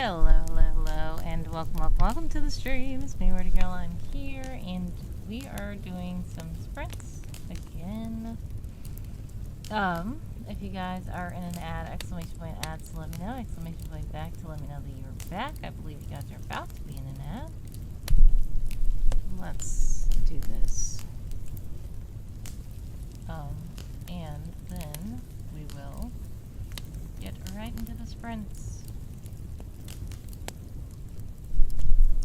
Hello, hello, hello, and welcome to the stream. It's me, Wordy Girl. I'm here, and we are doing some sprints again. If you guys are in an ad, exclamation point ads to let me know, exclamation point back to let me know that you're back. I believe you guys are about to be in an ad. Let's do this. And then we will get right into the sprints.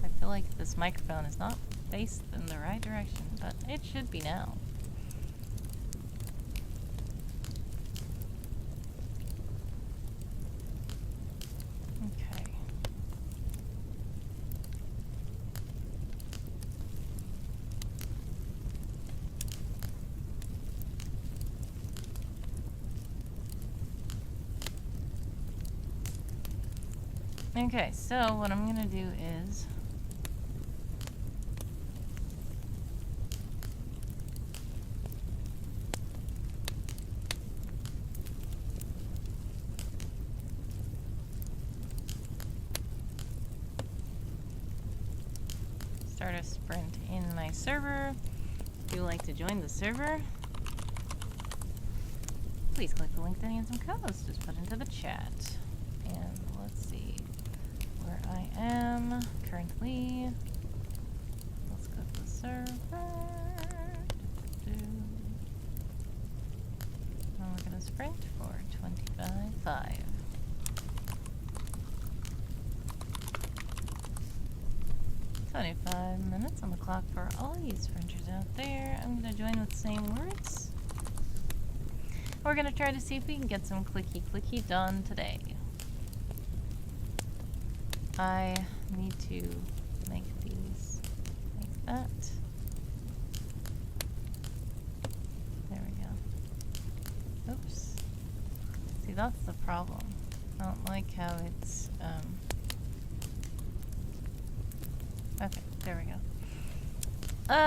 I feel like this microphone is not faced in the right direction, but it should be now. Okay. Okay, so what I'm gonna do is start a sprint in my server. If you would like to join the server, please click the link that ends some codes. Just put into the chat. And let's see where I am currently. Let's go to the server. And we're gonna sprint for 25.5. 25 minutes on the clock for all you sprinters out there. I'm gonna join with the same words. We're gonna try to see if we can get some clicky done today. I need to make these like that. There we go. Oops. See, that's the problem. I don't like how it's, okay, there we go.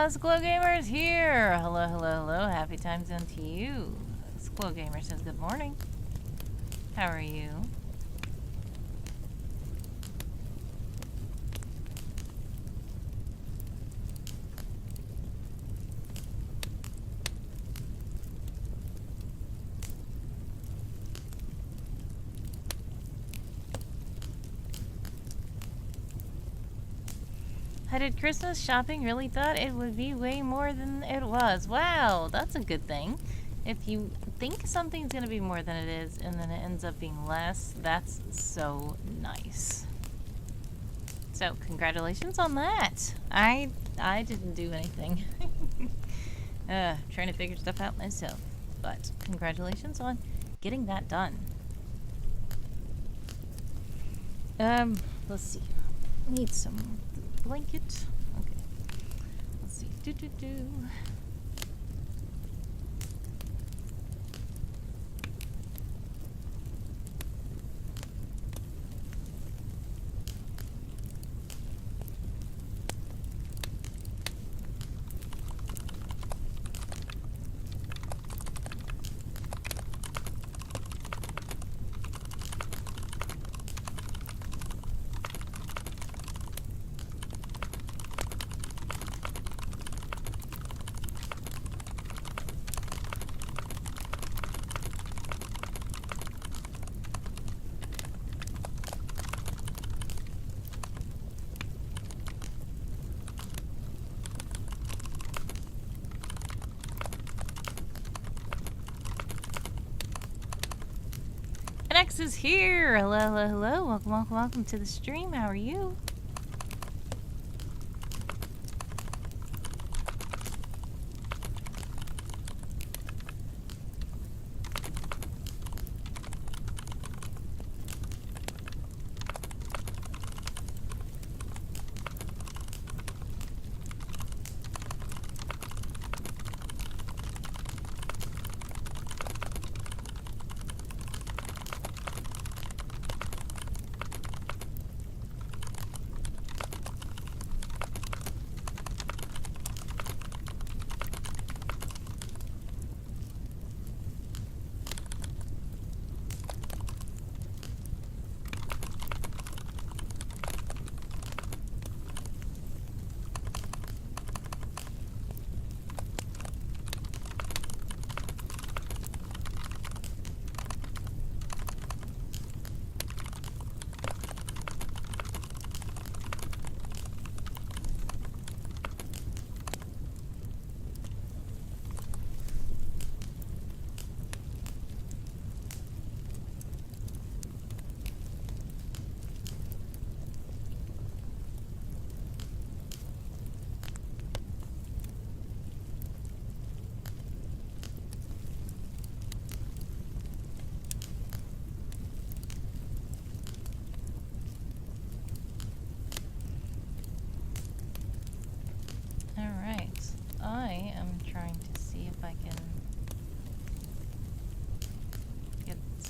Sklo Gamer's here! Hello, hello, hello. Happy time zone to you. Sklo Gamer says good morning. How are you? I did Christmas shopping, really thought it would be way more than it was. Wow, that's a good thing. If you think something's gonna be more than it is and then it ends up being less, that's so nice. So, congratulations on that. I didn't do anything. Trying to figure stuff out myself. But, congratulations on getting that done. Let's see. Need some blanket. Okay. Let's see. X is here. Hello, hello, hello. Welcome to the stream. How are you?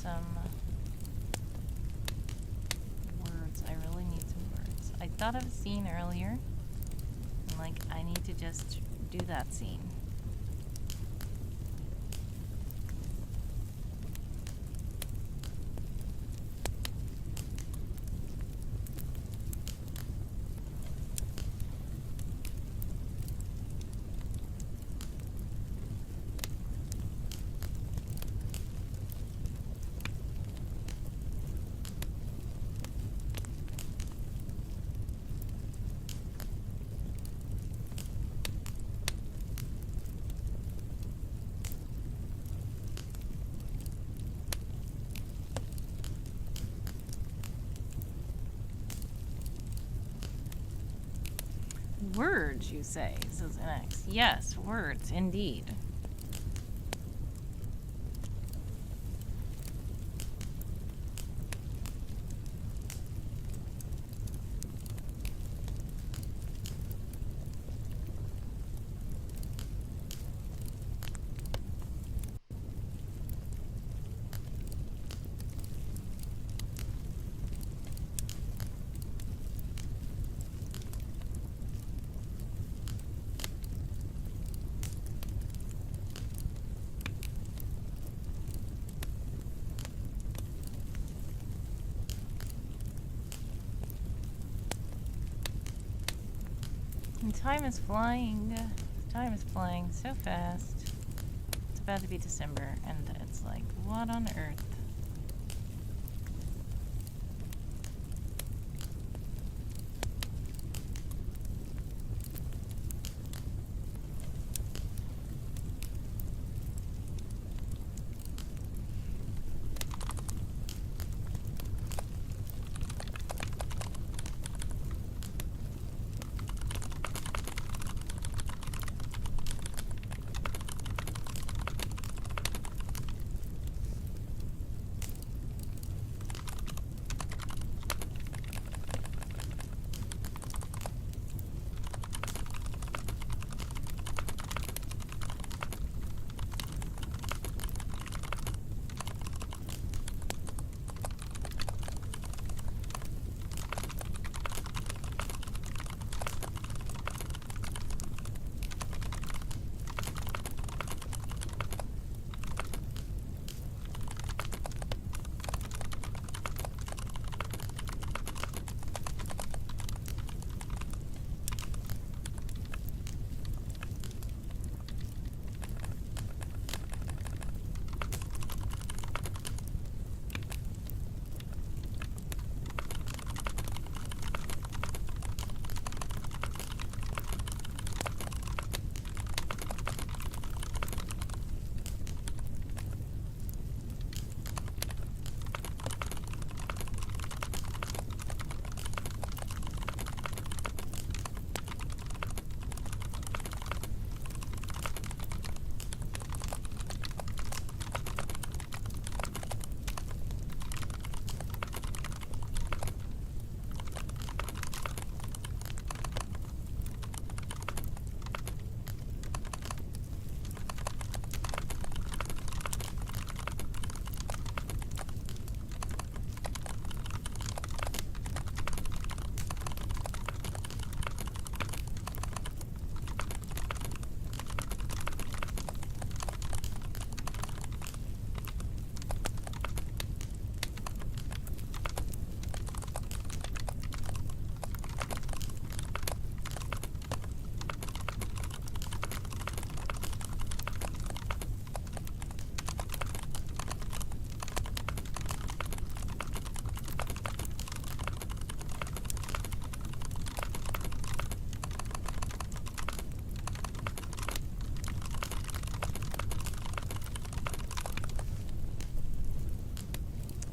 some words. I really need some words. I thought of a scene earlier. And, like, I need to just do that scene. Words, you say, says NX. Yes, words, indeed. And time is flying. Time is flying so fast. It's about to be December, and it's like, what on earth?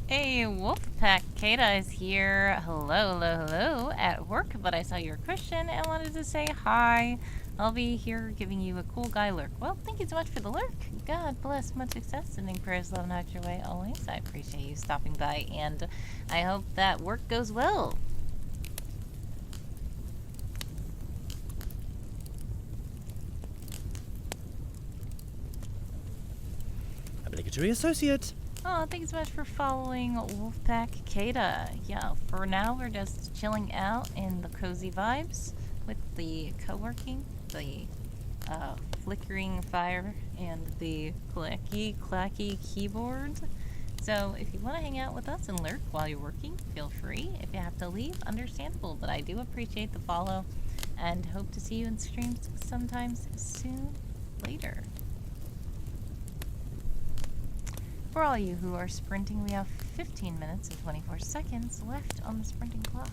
Hey, Wolfpack Kata is here. Hello, hello, hello. At work, but I saw you're a Christian and wanted to say hi. I'll be here giving you a cool guy lurk. Well, thank you so much for the lurk. God bless, much success, sending prayers, love, and out your way always. I appreciate you stopping by, and I hope that work goes well. Obligatory associate. Oh, thanks so much for following Wolfpack Kata. Yeah, for now we're just chilling out in the cozy vibes with the co-working, the flickering fire, and the clacky keyboard. So if you want to hang out with us and lurk while you're working, feel free. If you have to leave, understandable, but I do appreciate the follow and hope to see you in streams sometimes soon later. For all you who are sprinting, we have 15 minutes and 24 seconds left on the sprinting clock.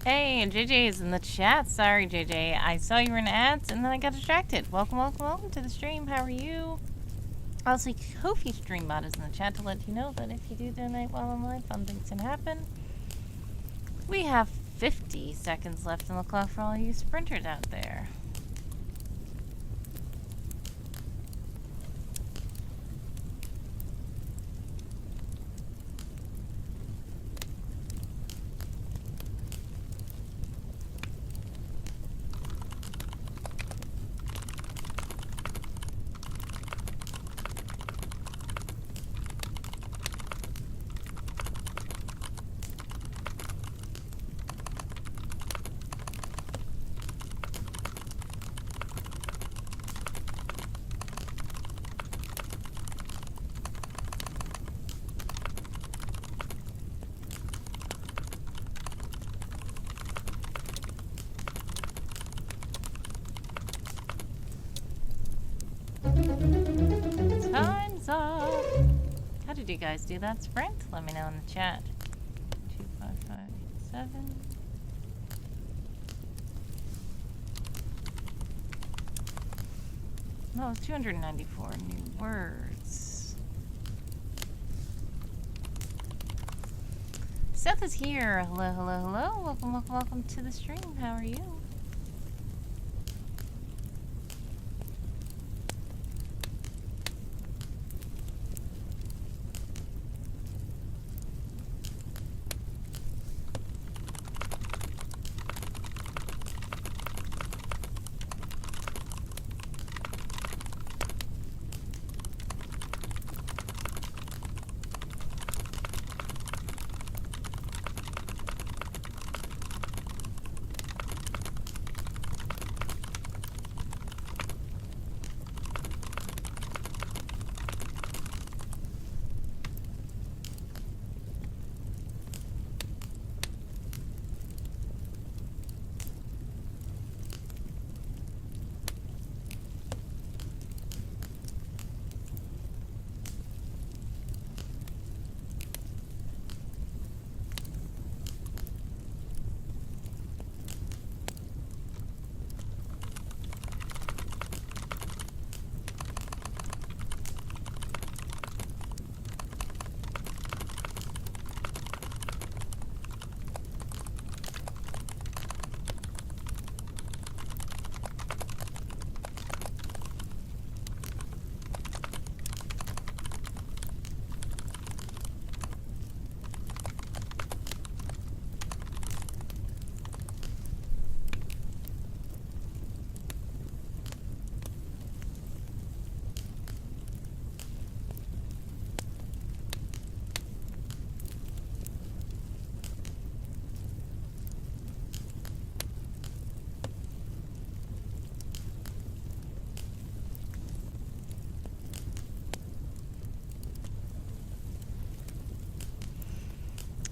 Hey, JJ's in the chat. Sorry, JJ. I saw you were in ads and then I got distracted. Welcome, welcome, welcome to the stream. How are you? Also, Kofi Streambot is in the chat to let you know that if you do donate while I'm live, fun things can happen. We have 50 seconds left on the clock for all you sprinters out there. Time's up. How did you guys do that sprint? Let me know in the chat. 25587. No, 294 new words. Seth is here. Hello, hello, hello. Welcome, welcome, welcome to the stream. How are you?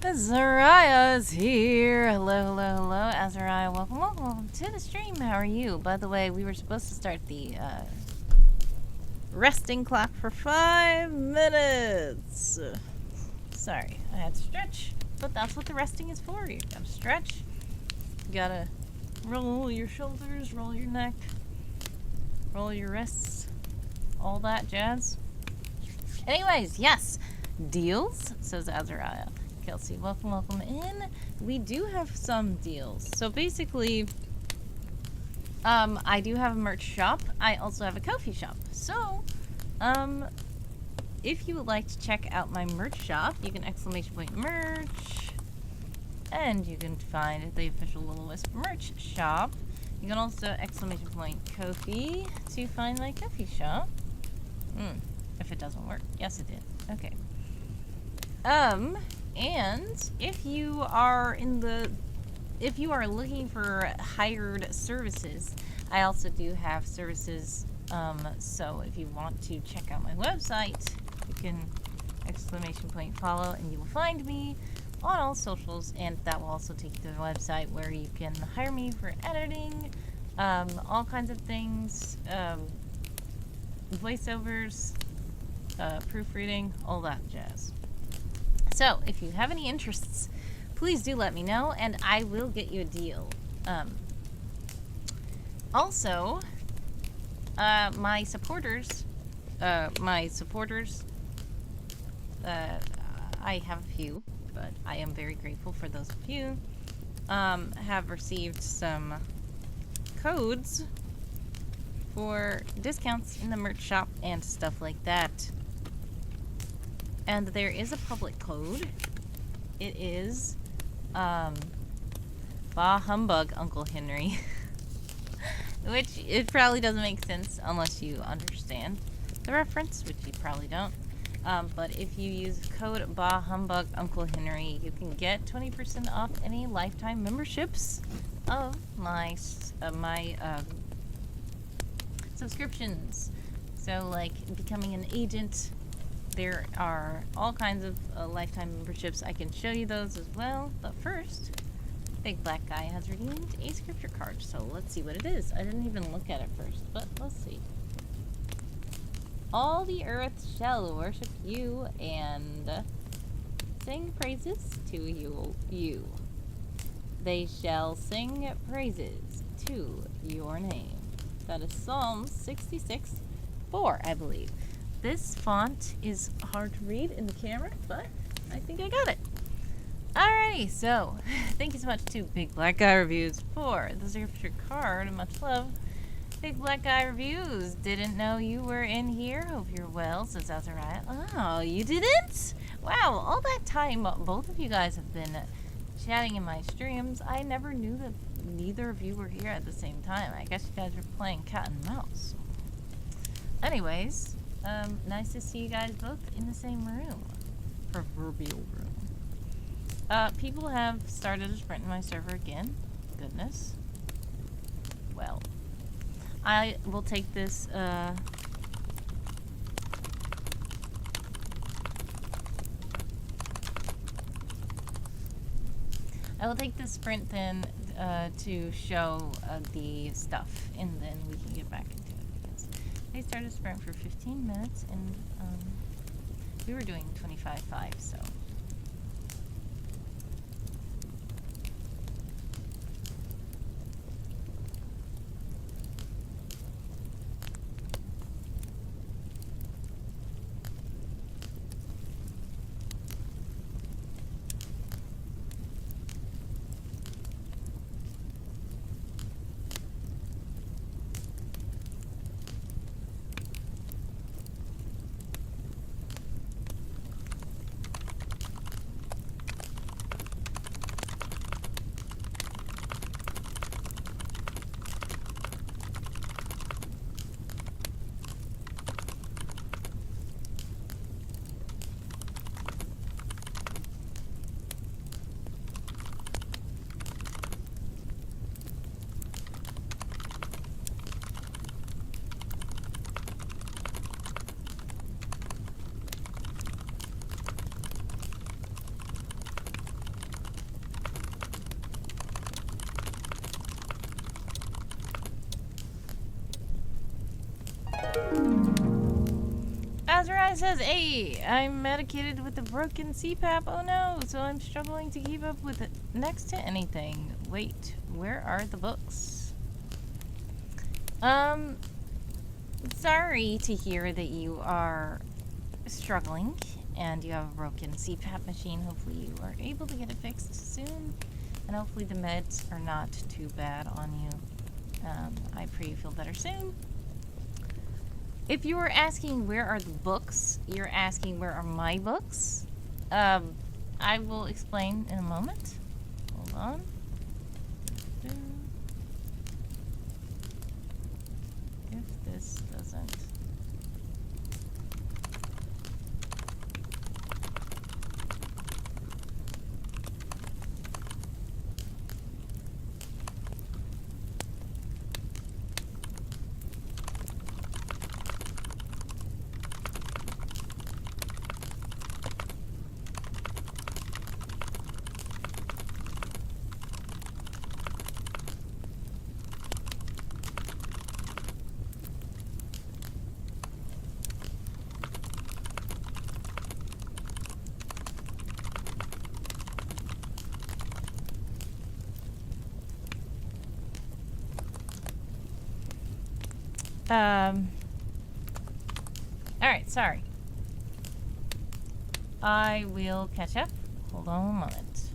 Azariah is here. Hello, hello, hello. Azariah, welcome, welcome, welcome to the stream. How are you? By the way, we were supposed to start the resting clock for 5 minutes. Sorry, I had to stretch, but that's what the resting is for. You gotta stretch. You gotta roll your shoulders, roll your neck, roll your wrists, all that jazz. Anyways, yes, deals, says Azariah. Kelsey, welcome, welcome in. We do have some deals. So basically, I do have a merch shop. I also have a Ko-fi shop. So, if you would like to check out my merch shop, you can ! merch, and you can find the official Will Wisp merch shop. You can also ! Ko-fi to find my Ko-fi shop. If it doesn't work. Yes, it did. Okay. And if you are looking for hired services, I also do have services. So if you want to check out my website, you can ! follow, and you will find me on all socials, and that will also take you to the website where you can hire me for editing, all kinds of things, voiceovers, proofreading, all that jazz. So, if you have any interests please do let me know, and I will get you a deal. Also, my supporters, I have a few, but I am very grateful for those of you, have received some codes for discounts in the merch shop and stuff like that. And there is a public code. It is, Bah Humbug, Uncle Henry. Which, it probably doesn't make sense unless you understand the reference, which you probably don't. But if you use code Bah Humbug, Uncle Henry, you can get 20% off any lifetime memberships of my subscriptions. So, like, becoming an agent, there are all kinds of lifetime memberships. I can show you those as well. But first, Big Black Guy has redeemed a scripture card. So let's see what it is. I didn't even look at it first, but let's see. All the earth shall worship you and sing praises to you. They shall sing praises to your name. That is Psalm 66:4, I believe. This font is hard to read in the camera, but I think I got it. Alrighty, so thank you so much to Big Black Guy Reviews for the scripture card. Much love. Big Black Guy Reviews. Didn't know you were in here. Hope you're well, says Azariah. Oh, you didn't? Wow, all that time both of you guys have been chatting in my streams. I never knew that neither of you were here at the same time. I guess you guys were playing cat and mouse. Anyways, nice to see you guys both in the same room. Proverbial room. People have started a sprint in my server again. Goodness. Well, I will take this, I will take this sprint then, to show, the stuff, and then we can get back into it, because they started a sprint for 15 minutes, and, we were doing 25.5, so. Azariah says, hey, I'm medicated with a broken CPAP. Oh no, so I'm struggling to keep up with it next to anything. Wait, where are the books? Sorry to hear that you are struggling and you have a broken CPAP machine. Hopefully you are able to get it fixed soon, and hopefully the meds are not too bad on you. I pray you feel better soon. If you were asking where are the books, you're asking where are my books. I will explain in a moment. Hold on. If this doesn't... Alright, sorry. I will catch up. Hold on a moment.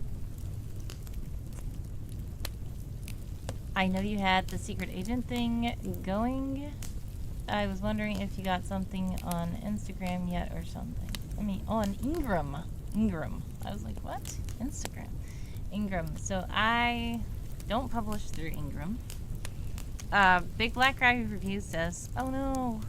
I know you had the secret agent thing going. I was wondering if you got something on Instagram yet or something. I mean, on Ingram. Ingram. I was like, what? Instagram. Ingram. So I don't publish through Ingram. Big Black Guy Review says, oh no.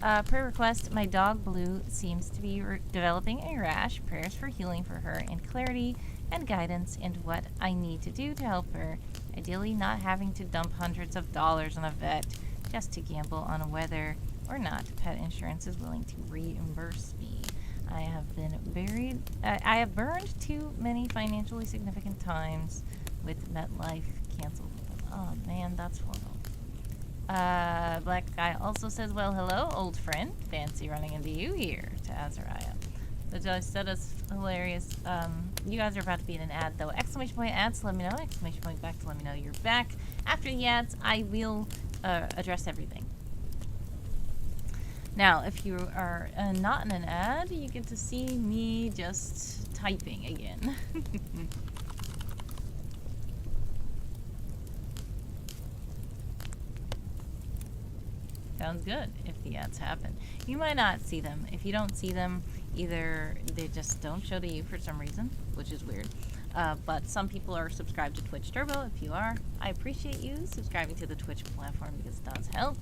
Per request, my dog Blue seems to be developing a rash. Prayers for healing for her and clarity and guidance into what I need to do to help her. Ideally, not having to dump hundreds of dollars on a vet just to gamble on whether or not pet insurance is willing to reimburse me. I have burned too many financially significant times with MetLife canceled. Oh man, that's horrible. Black Guy also says, well, hello, old friend. Fancy running into you here, to Azariah. The judge said it's hilarious. You guys are about to be in an ad, though. Exclamation point ads to let me know. Exclamation point back to let me know you're back. After the ads, I will address everything. Now, if you are not in an ad, you get to see me just typing again. Sounds good if the ads happen. You might not see them. If you don't see them, either they just don't show to you for some reason, which is weird. But some people are subscribed to Twitch Turbo. If you are, I appreciate you subscribing to the Twitch platform because it does help.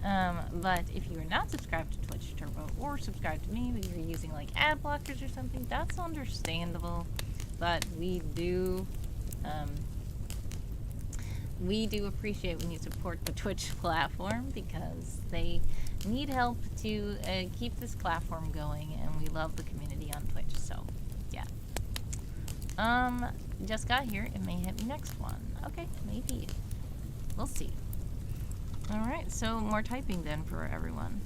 But if you are not subscribed to Twitch Turbo or subscribed to me, but you're using like ad blockers or something, that's understandable. But we do appreciate when you support the Twitch platform because they need help to keep this platform going, and we love the community on Twitch. So, yeah. Just got here. It may hit me next one. Okay, maybe. We'll see. Alright, so more typing then for everyone.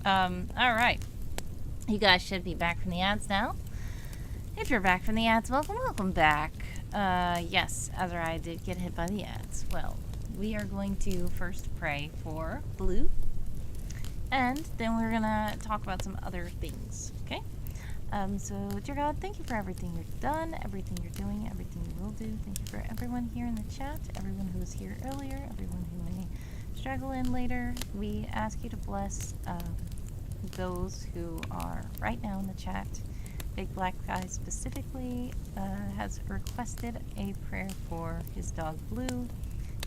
Alright. You guys should be back from the ads now. If you're back from the ads, welcome back. Yes, Azariah did get hit by the ads. Well, we are going to first pray for Blue, and then we're gonna talk about some other things, okay? So, dear God, thank you for everything you've done, everything you're doing, everything you will do. Thank you for everyone here in the chat, everyone who was here earlier, everyone who may struggle in later. We ask you to bless those who are right now in the chat. Big Black Guy specifically has requested a prayer for his dog Blue,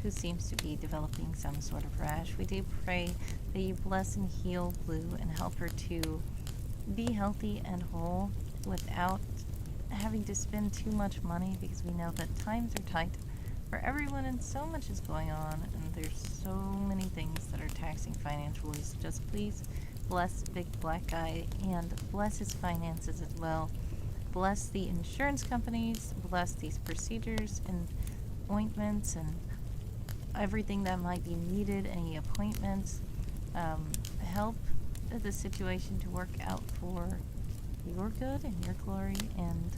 who seems to be developing some sort of rash. We do pray that you bless and heal Blue and help her to be healthy and whole without having to spend too much money, because we know that times are tight for everyone and so much is going on and there's so many things that are taxing financially. So just please bless Big Black Guy and bless his finances as well. Bless the insurance companies, bless these procedures and ointments and everything that might be needed, any appointments. Help the situation to work out for your good and your glory, and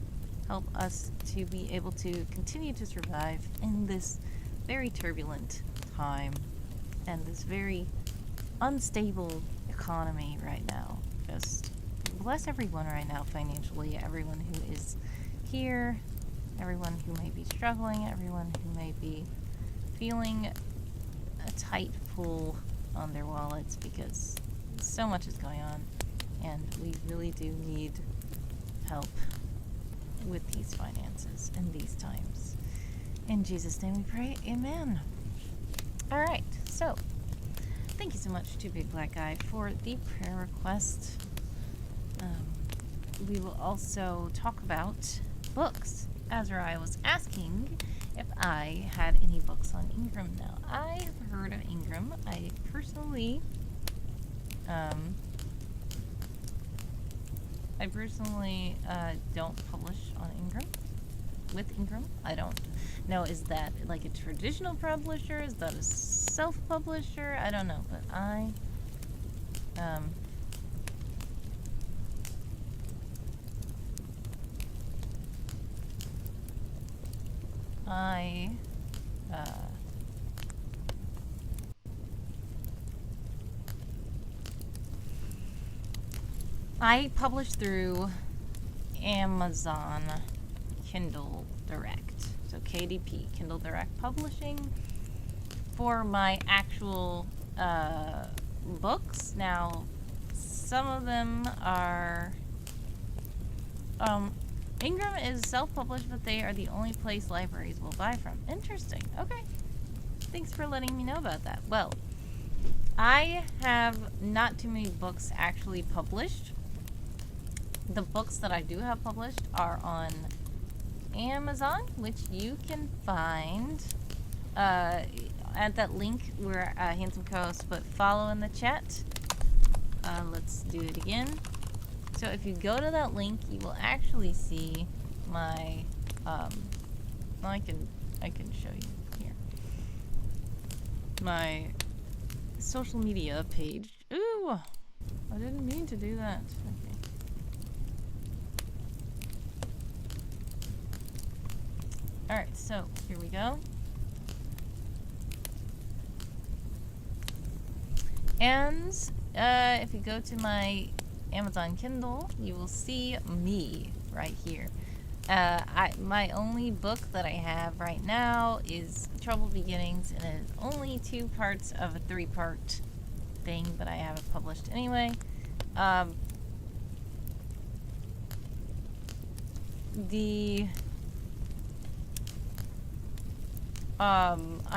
help us to be able to continue to survive in this very turbulent time and this very unstable economy right now. Just bless everyone right now financially, everyone who is here, everyone who may be struggling, everyone who may be feeling a tight pull on their wallets because so much is going on and we really do need help with these finances in these times. In Jesus' name we pray, amen. Alright, so thank you so much to Big Black Guy for the prayer request. We will also talk about books. Azariah was asking if I had any books on Ingram. Now, I have heard of Ingram. I personally don't publish on Ingram. With Ingram, I don't know. Is that like a traditional publisher? Is that a self-publisher? I don't know, but I publish through Amazon Kindle Direct. So KDP, Kindle Direct Publishing, for my actual books. Now, some of them are Ingram is self-published, but they are the only place libraries will buy from. Interesting. Okay. Thanks for letting me know about that. Well, I have not too many books actually published. The books that I do have published are on Amazon, which you can find at that link where Handsome Co-host put follow in the chat. Let's do it again. So if you go to that link, you will actually see my I can show you here. My social media page. Ooh, I didn't mean to do that. Okay. Alright, so here we go. And if you go to my Amazon Kindle, you will see me right here. My only book that I have right now is Troubled Beginnings, and it is only 2 parts of a 3-part thing, but I have it published anyway. I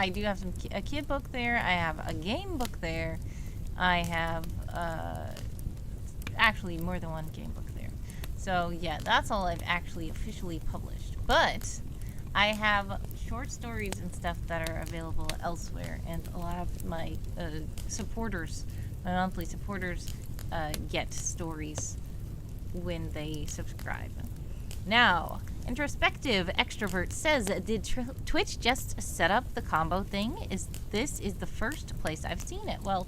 do have a kid book there. I have a game book there. I have actually more than one game book there. So yeah, that's all I've actually officially published. But I have short stories and stuff that are available elsewhere, and a lot of my supporters, my monthly supporters, get stories when they subscribe. Now, Introspective Extrovert says, did Twitch just set up the combo thing? This is the first place I've seen it. Well,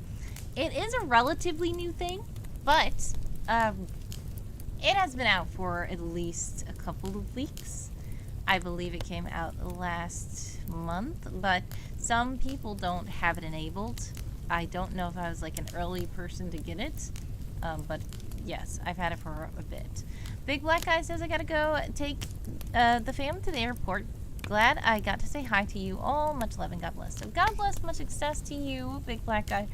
it is a relatively new thing, but it has been out for at least a couple of weeks. I believe it came out last month, but some people don't have it enabled. I don't know if I was like an early person to get it, but yes, I've had it for a bit. Big Black Guy says I gotta go take the fam to the airport. Glad I got to say hi to you all. Much love and God bless. So God bless, much success to you, Big Black Guy.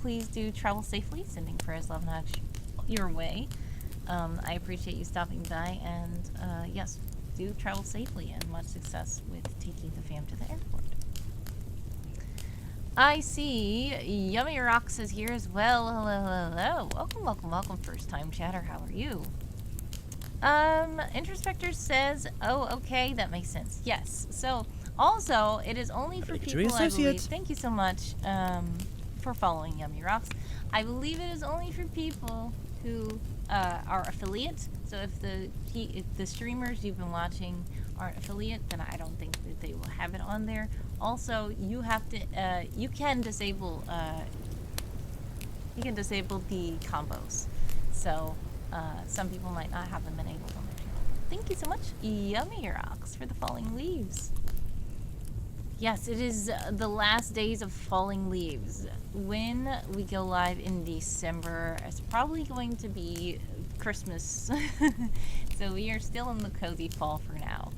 Please do travel safely. Sending prayers, love, and hugs your way. I appreciate you stopping by, and yes, do travel safely and much success with taking the fam to the airport. I see Yummy Rocks is here as well. Hello, hello, hello. Welcome, welcome, welcome. First time chatter. How are you? Introspector says, oh, okay, that makes sense. Yes. So, also, it is only for people, I believe. Thank you so much, for following Yummy Rocks. I believe it is only for people who, are affiliate. So if the streamers you've been watching aren't affiliate, then I don't think that they will have it on there. Also, you have to, you can disable the combos. So, some people might not have them enabled on their channel. Thank you so much, Yummy Rocks, for the falling leaves. Yes, it is the last days of falling leaves. When we go live in December, it's probably going to be Christmas. So we are still in the cozy fall for now.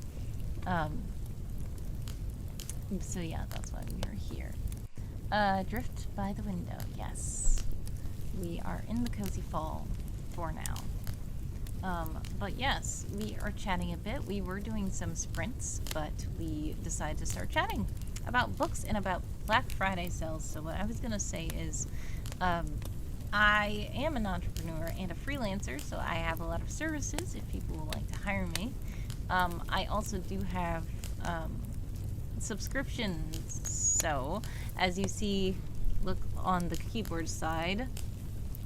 So yeah, that's why we are here. Drift by the window, yes. We are in the cozy fall for now. But yes, we are chatting a bit. We were doing some sprints, but we decided to start chatting about books and about Black Friday sales. So what I was going to say is, I am an entrepreneur and a freelancer, so I have a lot of services if people would like to hire me. I also do have subscriptions. So as you see, look on the keyboard side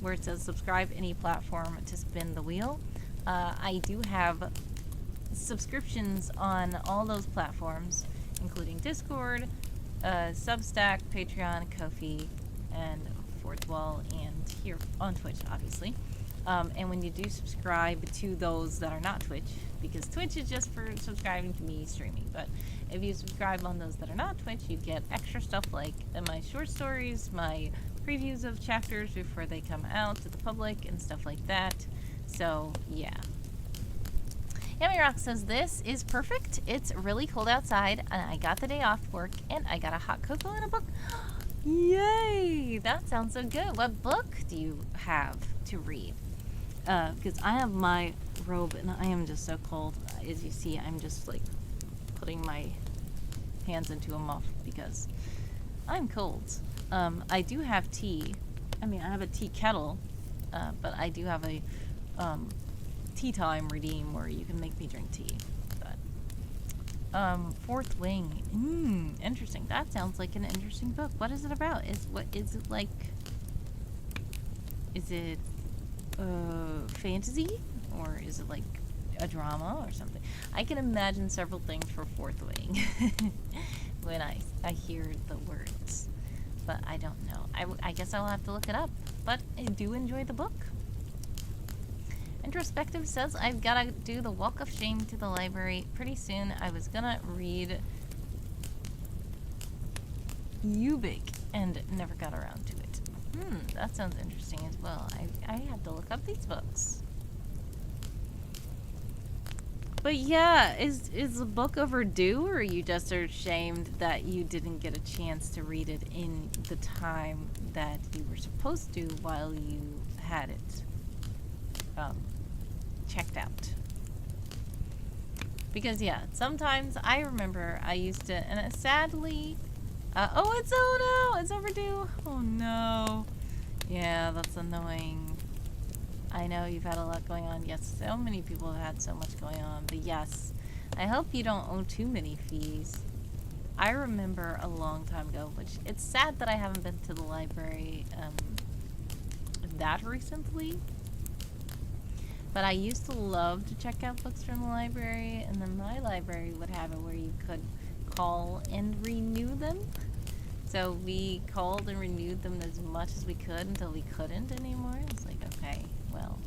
where it says subscribe any platform to spin the wheel. I do have subscriptions on all those platforms, including Discord, Substack, Patreon, Ko-fi, and Fourth Wall, and here on Twitch, obviously. And when you do subscribe to those that are not Twitch, because Twitch is just for subscribing to me streaming, but if you subscribe on those that are not Twitch, you get extra stuff like my short stories, my previews of chapters before they come out to the public, and stuff like that. So, yeah. Yummy Rock says, this is perfect. It's really cold outside, and I got the day off work, and I got a hot cocoa and a book. Yay! That sounds so good. What book do you have to read? Because I have my robe, and I am just so cold. As you see, I'm just, like, putting my hands into a muff because I'm cold. I do have tea. I mean, I have a tea kettle, but I do have a tea time redeem where you can make me drink tea. But Fourth Wing. Interesting. That sounds like an interesting book. What is it about? Is it like? Is it fantasy, or is it like a drama or something? I can imagine several things for Fourth Wing when I hear the words, but I don't know. I guess I'll have to look it up. But I do enjoy the book. Introspective says, I've got to do the Walk of Shame to the library pretty soon. I was gonna read Ubik and never got around to it. That sounds interesting as well. I have to look up these books. But yeah, is the book overdue, or are you just ashamed that you didn't get a chance to read it in the time that you were supposed to while you had it checked out? Because yeah, sometimes I remember I used to, and sadly, it's overdue. Oh no. Yeah, that's annoying. I know you've had a lot going on. Yes, so many people have had so much going on. But yes, I hope you don't owe too many fees. I remember a long time ago, which it's sad that I haven't been to the library that recently. But I used to love to check out books from the library, and then my library would have it where you could call and renew them. So we called and renewed them as much as we could until we couldn't anymore. It's like, okay, well.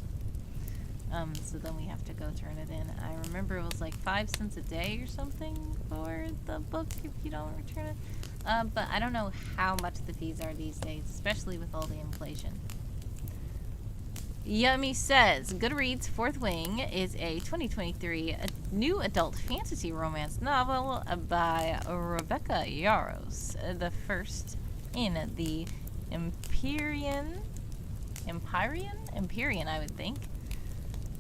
So then we have to go turn it in. I remember it was like 5 cents a day or something for the book if you don't return it. But I don't know how much the fees are these days, especially with all the inflation. Yummy says, Goodreads' Fourth Wing is a 2023 new adult fantasy romance novel by Rebecca Yarros, the first in the Empyrean, I would think,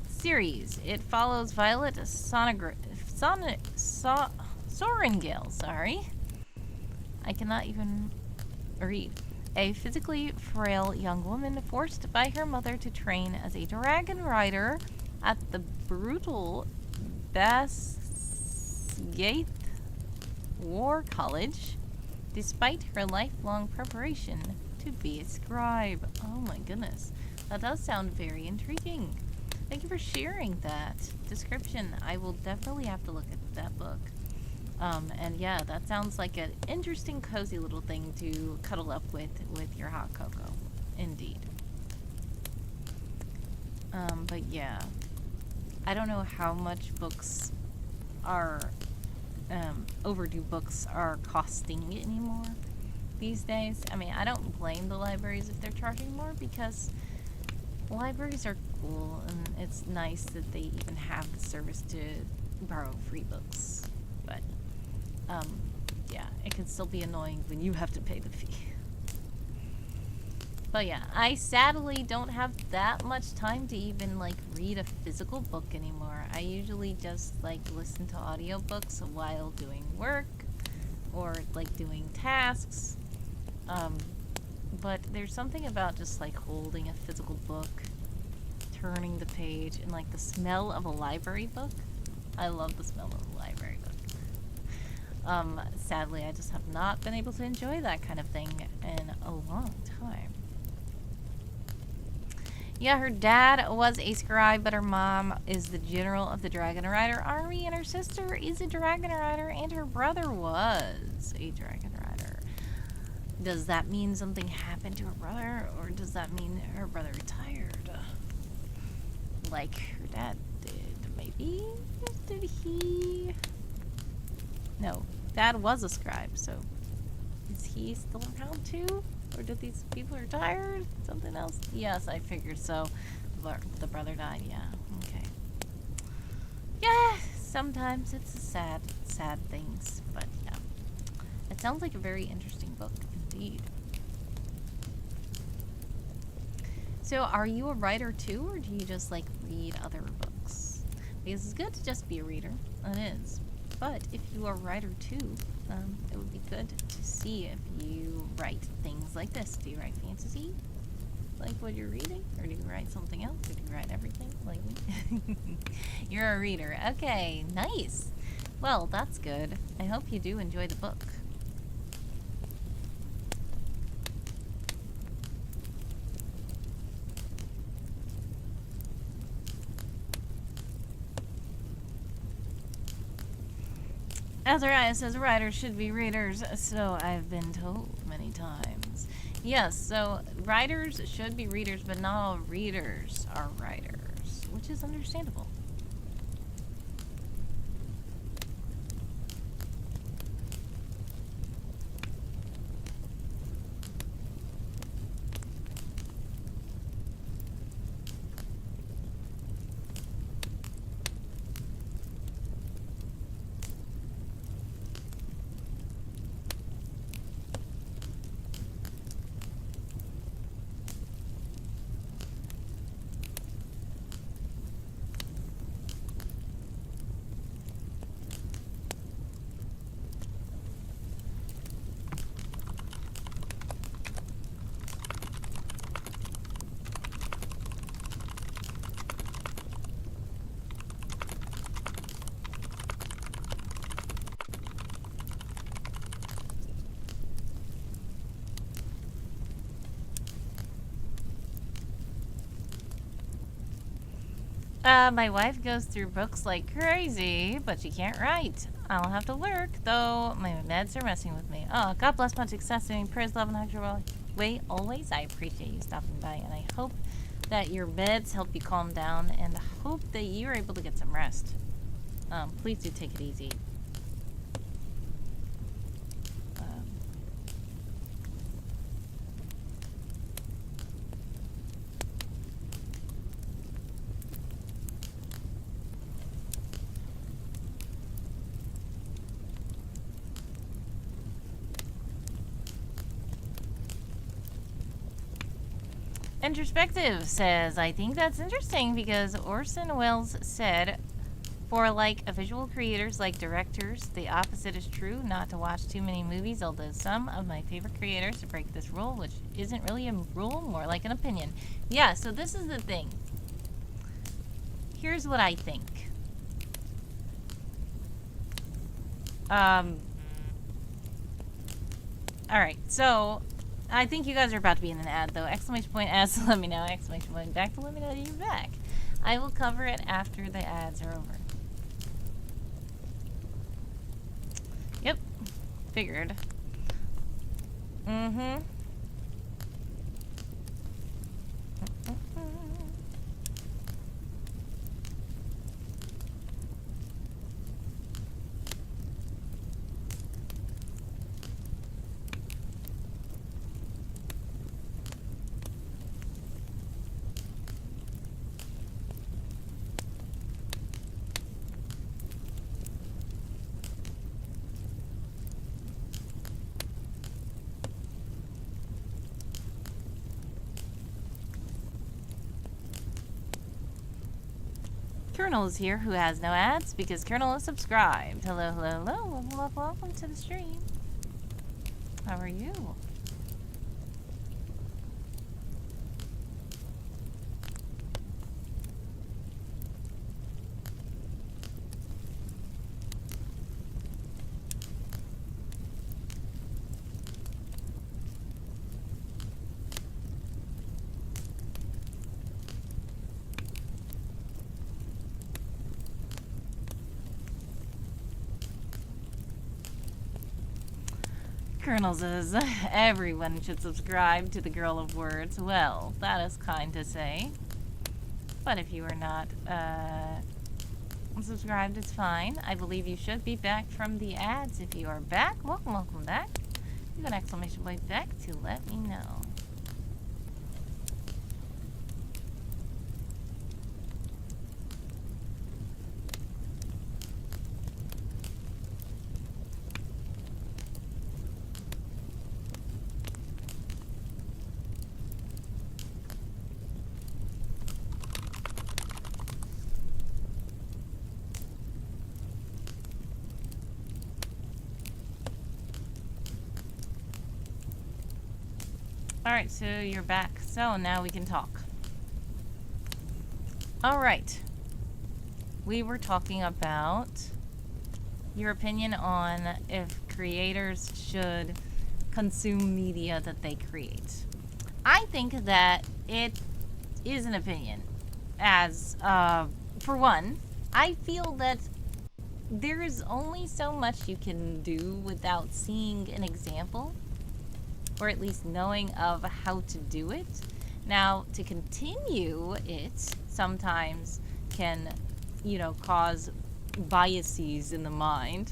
series. It follows Violet Sorrengail, I cannot even read. A physically frail young woman forced by her mother to train as a dragon rider at the brutal Basgiath War College, despite her lifelong preparation to be a scribe. Oh my goodness. That does sound very intriguing. Thank you for sharing that description. I will definitely have to look at that book. And yeah, that sounds like an interesting, cozy little thing to cuddle up with your hot cocoa. Indeed. But yeah. I don't know how much books are, overdue books are costing anymore these days. I mean, I don't blame the libraries if they're charging more, because libraries are cool and it's nice that they even have the service to borrow free books. But, yeah, it can still be annoying when you have to pay the fee. But yeah, I sadly don't have that much time to even, like, read a physical book anymore. I usually just, like, listen to audiobooks while doing work or, like, doing tasks. But there's something about just, like, holding a physical book, turning the page, and, like, the smell of a library book. I love the smell of a library book. Sadly, I just have not been able to enjoy that kind of thing in a long time. Yeah, her dad was a scribe, but her mom is the general of the Dragon Rider army, and her sister is a Dragon Rider, and her brother was a Dragon Rider. Does that mean something happened to her brother, or does that mean her brother retired? Like her dad did, maybe? Did he? No, Dad was a scribe, so is he still around too? Or did these people retire? Something else? Yes, I figured so. The brother died, yeah. Okay. Yeah, sometimes it's sad things, but yeah. It sounds like a very interesting book, indeed. So, are you a writer too, or do you just, like, read other books? Because it's good to just be a reader. It is. But if you are a writer too, it would be good to see if you write things like this. Do you write fantasy, like what you're reading? Or do you write something else? Or do you write everything, like me? You're a reader. Okay, nice. Well, that's good. I hope you do enjoy the book. Azariah says writers should be readers, so I've been told many times. Yes, so writers should be readers, but not all readers are writers, which is understandable. My wife goes through books like crazy, but she can't write. I'll have to work, though my meds are messing with me. Oh, God bless, much success, doing prayers, love, and hugs your way always. I appreciate you stopping by, and I hope that your meds help you calm down, and hope that you're able to get some rest. Please do take it easy. Introspective says, I think that's interesting because Orson Welles said For like visual creators like directors, the opposite is true, not to watch too many movies, although some of my favorite creators break this rule, which isn't really a rule, more like an opinion. Yeah, so this is the thing. Here's what I think. Alright, so I think you guys are about to be in an ad, though. Exclamation point ads to let me know. Exclamation point back to let me know that you're back. I will cover it after the ads are over. Yep. Figured. Mm-hmm. Colonel is here, who has no ads because Colonel is subscribed. Hello, hello, hello. Welcome to the stream. How are you? Colonel says, everyone should subscribe to the Girl of Words. Well, that is kind to say. But if you are not subscribed, it's fine. I believe you should be back from the ads. If you are back, welcome back. You got an exclamation point back to let me know. Alright, so you're back. So now we can talk. Alright. We were talking about your opinion on if creators should consume media that they create. I think that it is an opinion. As, for one, I feel that there is only so much you can do without seeing an example, or at least knowing of how to do it. Now, to continue it sometimes can, you know, cause biases in the mind.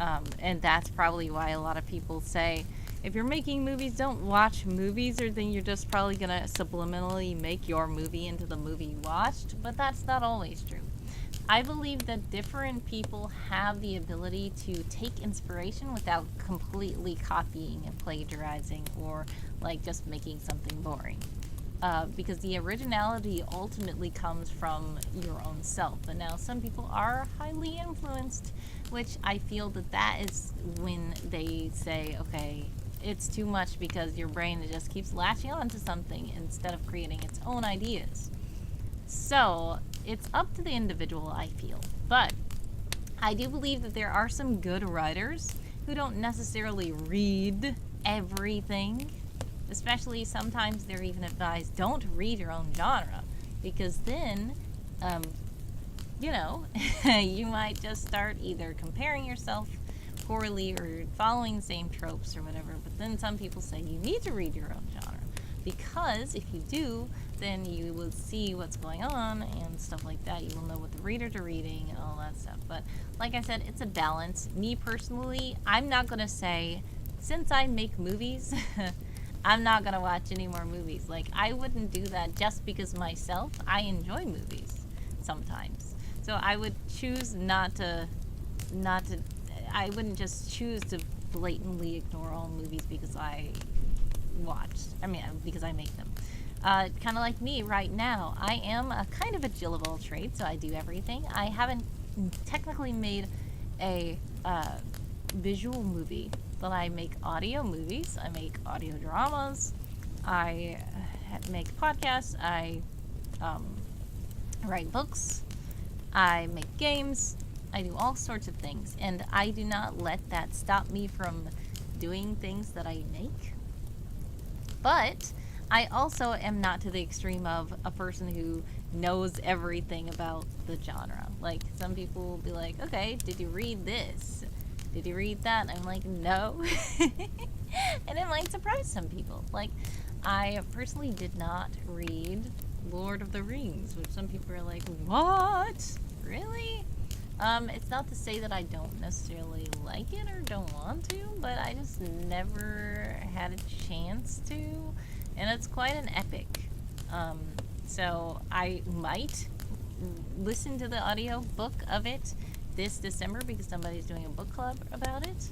And that's probably why a lot of people say, if you're making movies, don't watch movies, or then you're just probably gonna subliminally make your movie into the movie you watched. But that's not always true. I believe that different people have the ability to take inspiration without completely copying and plagiarizing, or like just making something boring. Because the originality ultimately comes from your own self. And now some people are highly influenced, which I feel that that is when they say, okay, it's too much because your brain just keeps latching on to something instead of creating its own ideas. So it's up to the individual, I feel. But I do believe that there are some good writers who don't necessarily read everything. Especially sometimes they're even advised, don't read your own genre. Because then, you know, you might just start either comparing yourself poorly or following the same tropes or whatever. But then some people say you need to read your own genre. Because if you do, then you will see what's going on and stuff like that. You will know what the readers are reading and all that stuff. But like I said, it's a balance. Me personally, I'm not going to say, since I make movies, I'm not going to watch any more movies. Like, I wouldn't do that just because myself, I enjoy movies sometimes. So I would choose not to, I wouldn't just choose to blatantly ignore all movies because because I make them. Kind of like me right now. I am a kind of a Jill of all trades, so I do everything. I haven't technically made a visual movie, but I make audio movies, I make audio dramas, I make podcasts, I write books, I make games, I do all sorts of things, and I do not let that stop me from doing things that I make. But I also am not to the extreme of a person who knows everything about the genre. Like, some people will be like, okay, did you read this? Did you read that? And I'm like, no. And it might surprise some people. Like, I personally did not read Lord of the Rings, which some people are like, what? Really? It's not to say that I don't necessarily like it or don't want to, but I just never had a chance to, and it's quite an epic. So I might listen to the audio book of it this December because somebody's doing a book club about it,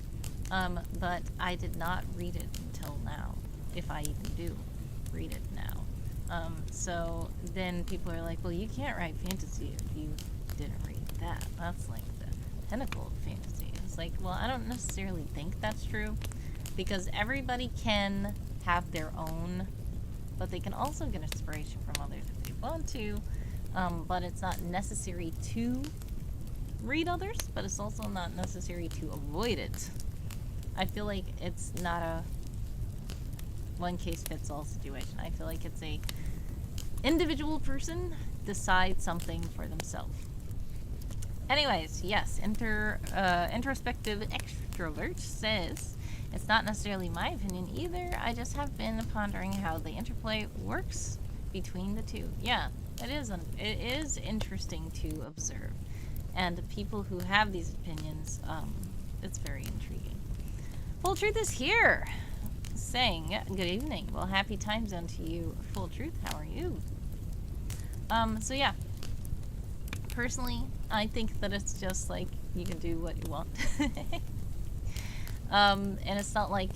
but I did not read it until now, if I even do read it now. So then people are like, well, you can't write fantasy if you didn't read that. That's like the pinnacle of fantasy. It's like, well, I don't necessarily think that's true, because everybody can have their own, but they can also get inspiration from others if they want to, but it's not necessary to read others, but it's also not necessary to avoid it. I feel like it's not a one case fits all situation. I feel like it's a individual person decide something for themselves. Anyways, yes, introspective extrovert says, it's not necessarily my opinion either. I just have been pondering how the interplay works between the two. Yeah, it is interesting to observe. And people who have these opinions, it's very intriguing. Full Truth is here, saying, good evening. Well, happy time zone to you, Full Truth. How are you? So yeah. Personally, I think that it's just like you can do what you want. And it's not like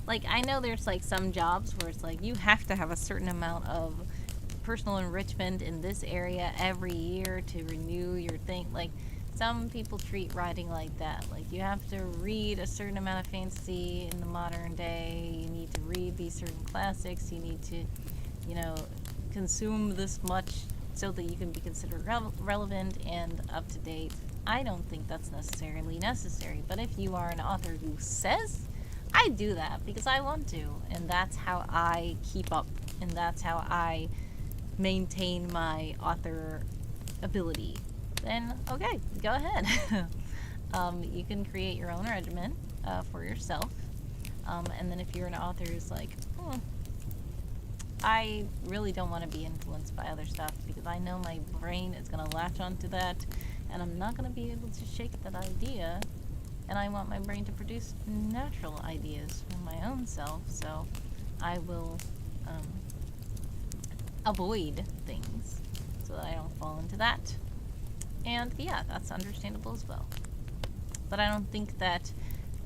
I know there's like some jobs where it's like you have to have a certain amount of personal enrichment in this area every year to renew your thing. Like, some people treat writing like that. Like, you have to read a certain amount of fantasy in the modern day. You need to read these certain classics. You need to, consume this much so that you can be considered relevant and up to date. I don't think that's necessarily necessary, but if you are an author who says, I do that because I want to, and that's how I keep up, and that's how I maintain my author ability, then okay, go ahead. You can create your own regimen for yourself, and then if you're an author who's like, I really don't want to be influenced by other stuff because I know my brain is going to latch onto that and I'm not going to be able to shake that idea, and I want my brain to produce natural ideas from my own self, so I will avoid things so that I don't fall into that. And yeah, that's understandable as well. But I don't think that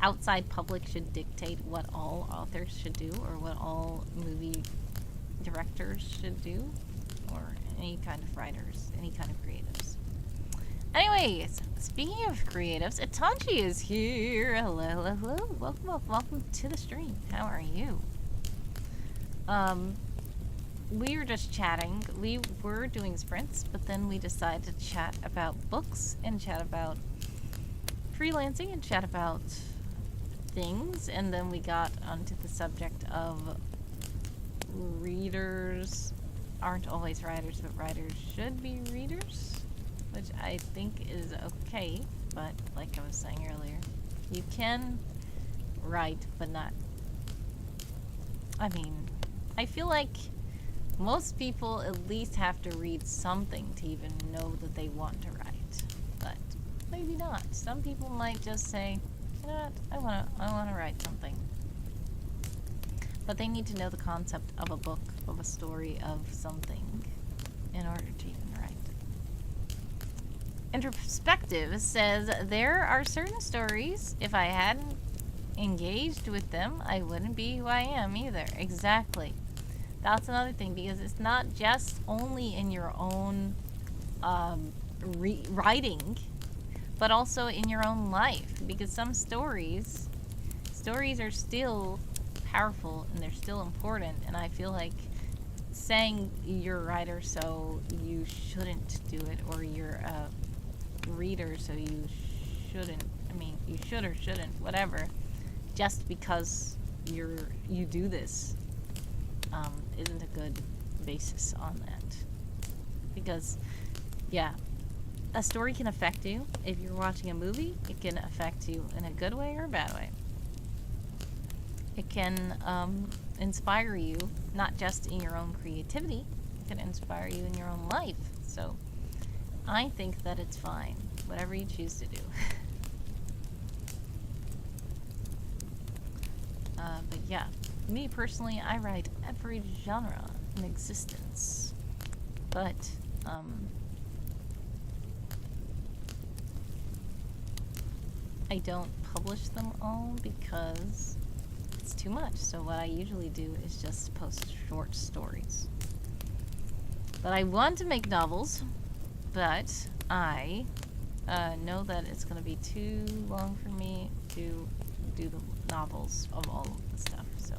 outside public should dictate what all authors should do or what all movie directors should do, or any kind of writers, any kind of creatives. Anyways, speaking of creatives, Itanchi is here. Hello, hello, hello. Welcome to the stream. How are you? We were just chatting. We were doing sprints, but then we decided to chat about books and chat about freelancing and chat about things, and then we got onto the subject of readers aren't always writers, but writers should be readers, which I think is okay, but like I was saying earlier, you can write, but not... I feel like most people at least have to read something to even know that they want to write, but maybe not. Some people might just say, you know what, I want to write something. But they need to know the concept of a book, of a story, of something, in order to even write. Introspective says, there are certain stories, if I hadn't engaged with them, I wouldn't be who I am either. Exactly. That's another thing, because it's not just only in your own writing, but also in your own life, because some stories are still powerful and they're still important, and I feel like saying you're a writer so you shouldn't do it, or you're a reader so you shouldn't, I mean, you should or shouldn't, whatever, just because you do this, isn't a good basis on that. Because, yeah, a story can affect you. If you're watching a movie, it can affect you in a good way or a bad way. It can inspire you, not just in your own creativity, it can inspire you in your own life. So I think that it's fine, whatever you choose to do. But yeah, me personally, I write every genre in existence. But, I don't publish them all because it's too much. So what I usually do is just post short stories. But I want to make novels, but I know that it's going to be too long for me to do the novels of all of the stuff. So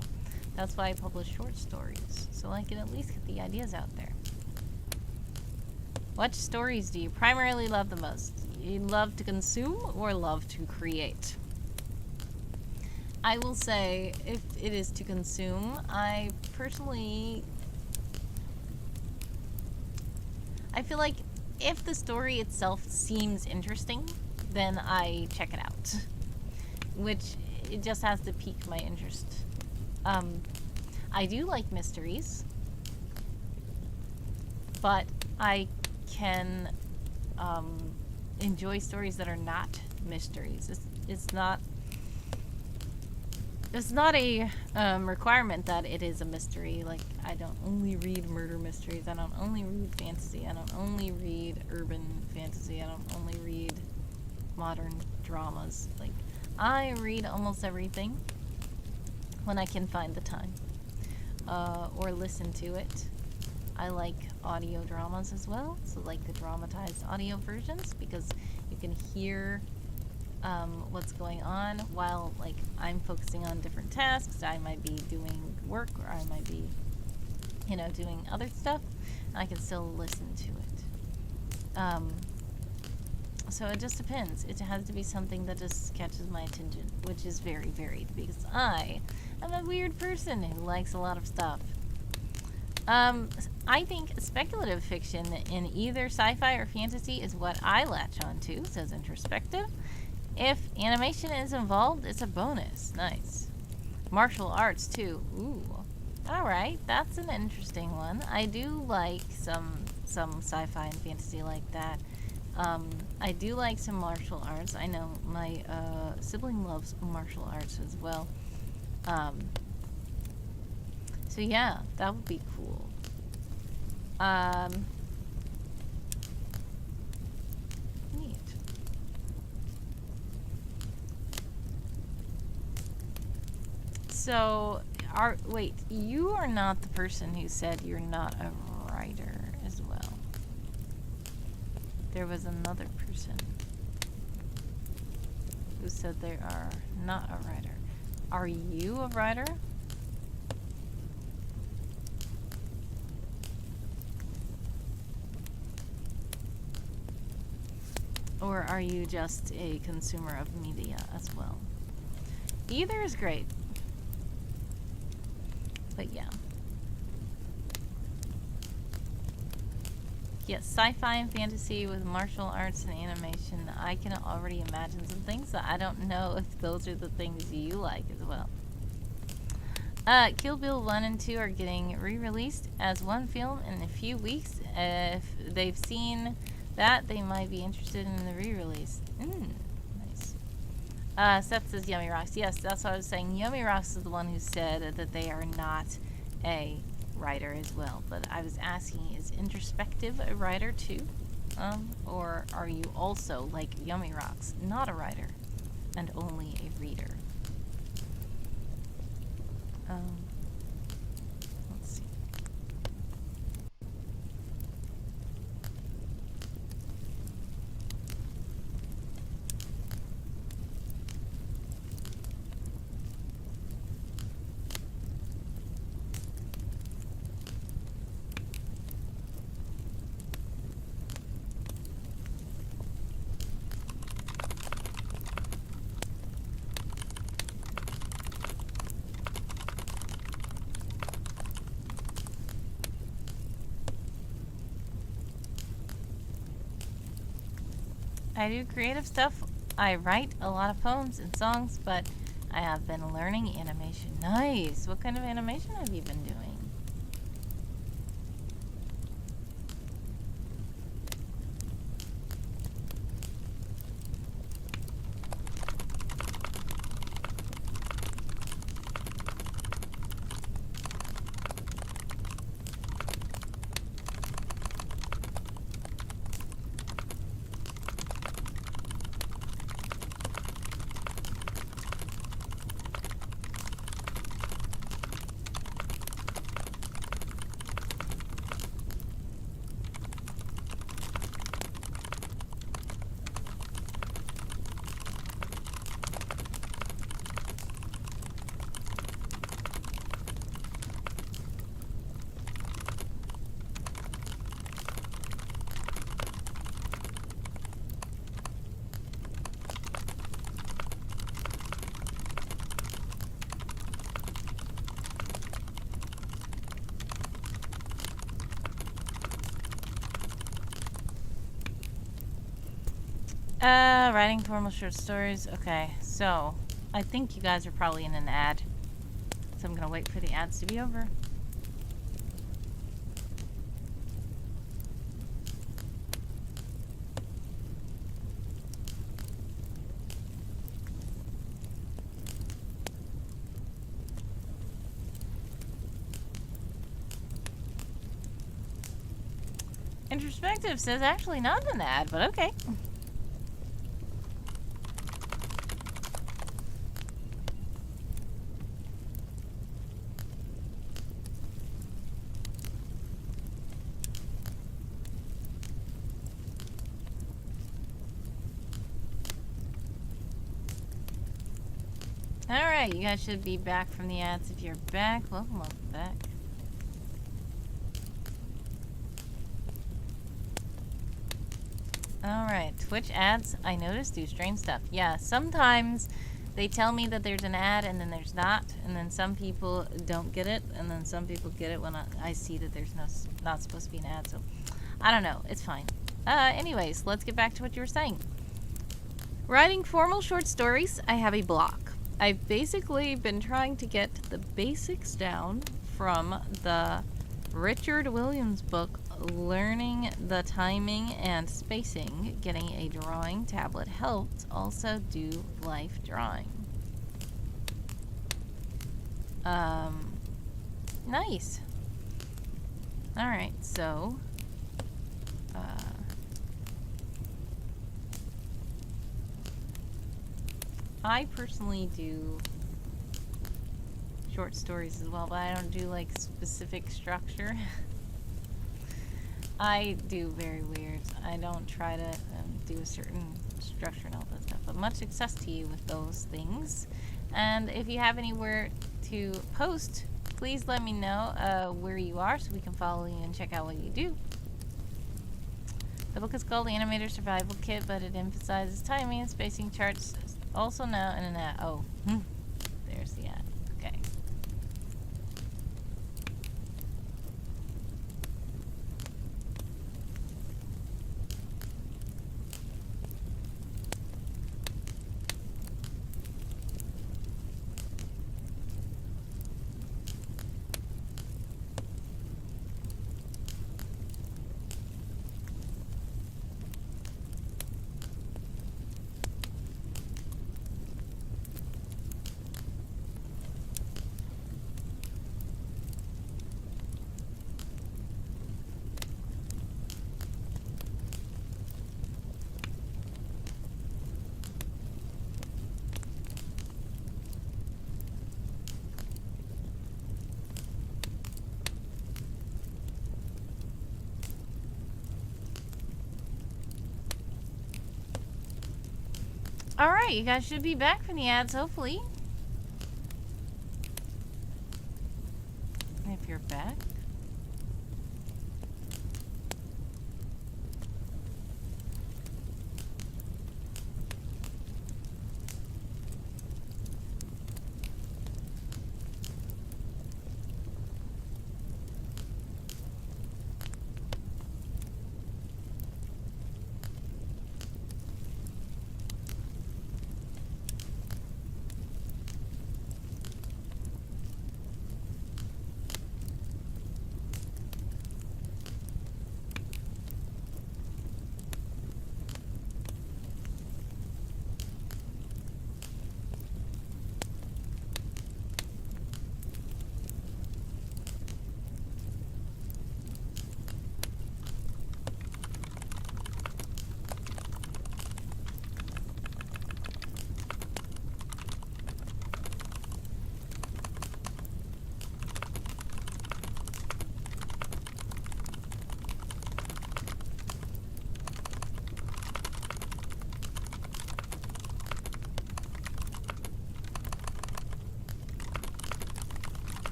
that's why I publish short stories, so I can at least get the ideas out there. What stories do you primarily love the most? You love to consume or love to create? I will say, if it is to consume, I personally, I feel like if the story itself seems interesting, then I check it out. Which, it just has to pique my interest. I do like mysteries, but I can enjoy stories that are not mysteries. It's not a requirement that it is a mystery. Like, I don't only read murder mysteries. I don't only read fantasy. I don't only read urban fantasy. I don't only read modern dramas. Like, I read almost everything when I can find the time, or listen to it. I like audio dramas as well, so like the dramatized audio versions, because you can hear what's going on while, like, I'm focusing on different tasks. I might be doing work, or I might be, doing other stuff. I can still listen to it. So it just depends. It has to be something that just catches my attention, which is very varied, because I am a weird person who likes a lot of stuff. I think speculative fiction in either sci-fi or fantasy is what I latch onto, says Introspective. If animation is involved, it's a bonus. Nice. Martial arts, too. Ooh. Alright, that's an interesting one. I do like some sci-fi and fantasy like that. I do like some martial arts. I know my sibling loves martial arts as well. So yeah, that would be cool. Neat. So, wait, you are not the person who said you're not a writer as well. There was another person who said they are not a writer. Are you a writer? Or are you just a consumer of media as well? Either is great. But yeah. Yes, sci-fi and fantasy with martial arts and animation. I can already imagine some things, so I don't know if those are the things you like as well. Kill Bill 1 and 2 are getting re-released as one film in a few weeks. If they've seen that, they might be interested in the re-release. Nice. Seth says Yummy Rocks. Yes, that's what I was saying. Yummy Rocks is the one who said that they are not a writer as well. But I was asking, is Introspective a writer too? Or are you also, like Yummy Rocks, not a writer and only a reader? Let's see. I do creative stuff. I write a lot of poems and songs, but I have been learning animation. Nice. What kind of animation have you been doing? Writing formal short stories. Okay, so I think you guys are probably in an ad. So I'm gonna wait for the ads to be over. Introspective says actually not an ad, but okay. Alright, you guys should be back from the ads. If you're back, welcome back. Alright, Twitch ads, I noticed, do strange stuff. Yeah, sometimes they tell me that there's an ad and then there's not, and then some people don't get it, and then some people get it when I see that there's not supposed to be an ad, so I don't know, it's fine. Anyways, let's get back to what you were saying. Writing formal short stories, I have a block. I've basically been trying to get the basics down from the Richard Williams book, Learning the Timing and Spacing. Getting a drawing tablet helped. Also do life drawing. Nice. Alright, so I personally do short stories as well, but I don't do like specific structure. I do very weird. I don't try to do a certain structure and all that stuff, but much success to you with those things. And if you have anywhere to post, please let me know where you are so we can follow you and check out what you do. The book is called Animator Survival Kit, but it emphasizes timing and spacing charts. Also now in an ad. Oh, there's the ad. Okay. Alright, you guys should be back from the ads, hopefully. If you're back.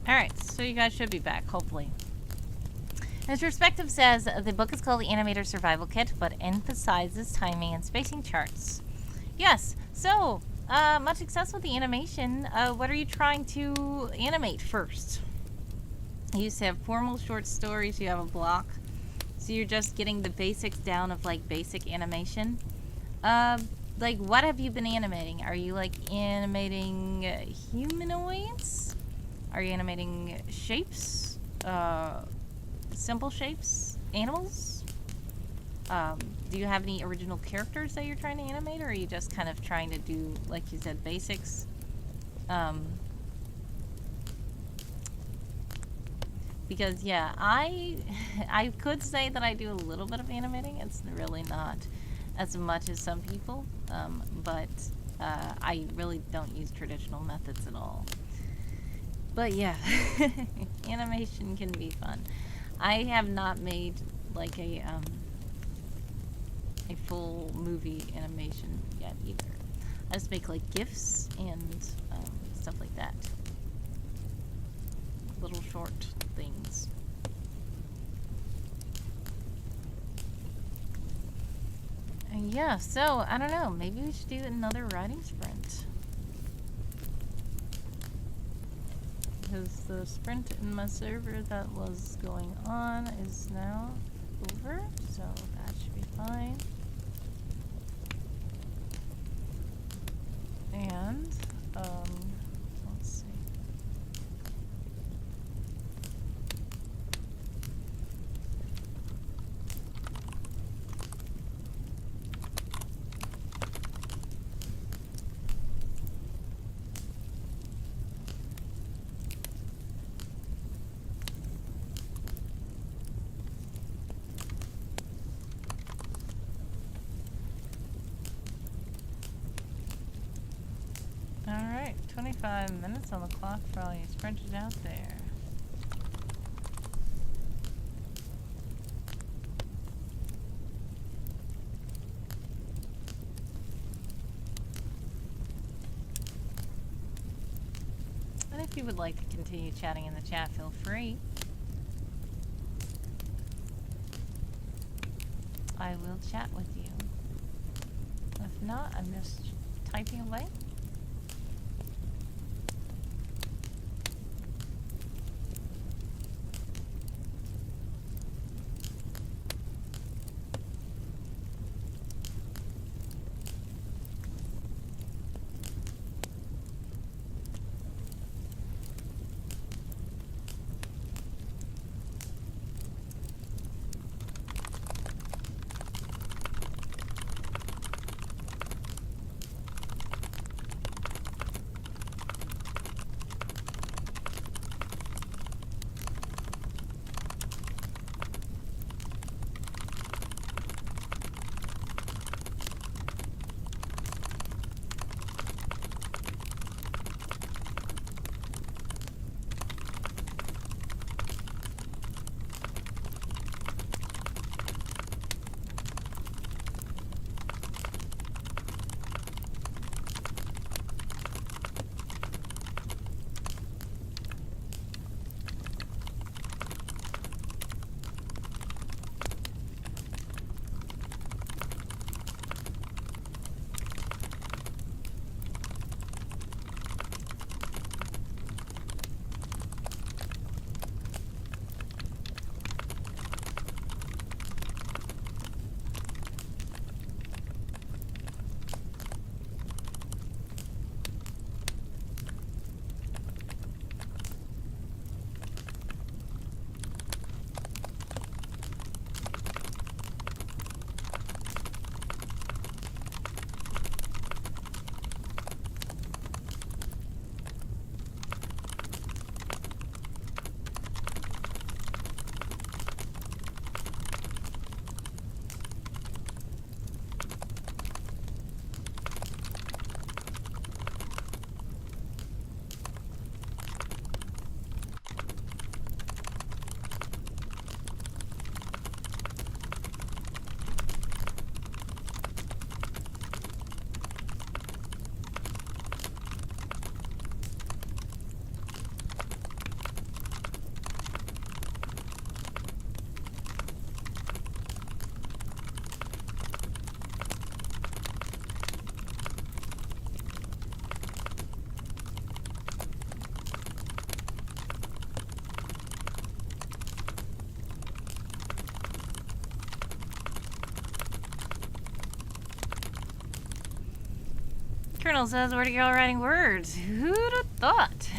Alright, so you guys should be back, hopefully. As Perspective says, the book is called The Animator Survival Kit, but emphasizes timing and spacing charts. Yes, so, much success with the animation. What are you trying to animate first? You used to have formal short stories, you have a block. So you're just getting the basics down of, like, basic animation. Like, what have you been animating? Are you, like, animating humanoids? Are you animating shapes? Simple shapes? Animals? Do you have any original characters that you're trying to animate, or are you just kind of trying to do, like you said, basics? Because, yeah, I could say that I do a little bit of animating. It's really not as much as some people, but I really don't use traditional methods at all. But yeah, animation can be fun. I have not made like a full movie animation yet either. I just make like GIFs and stuff like that. Little short things. And yeah, so I don't know, maybe we should do another writing sprint. Because the sprint in my server that was going on is now over, so that should be fine. And, let's see. Alright, 25 minutes on the clock for all you sprinters out there. And if you would like to continue chatting in the chat, feel free. I will chat with you. If not, I'm just typing away. Colonel says we're to go writing words. Who'd have thought?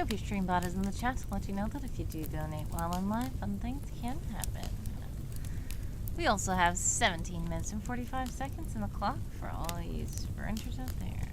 Kofi Streambot is in the chat to let you know that if you do donate while on live, fun things can happen. We also have 17 minutes and 45 seconds in the clock for all you sprinters out there.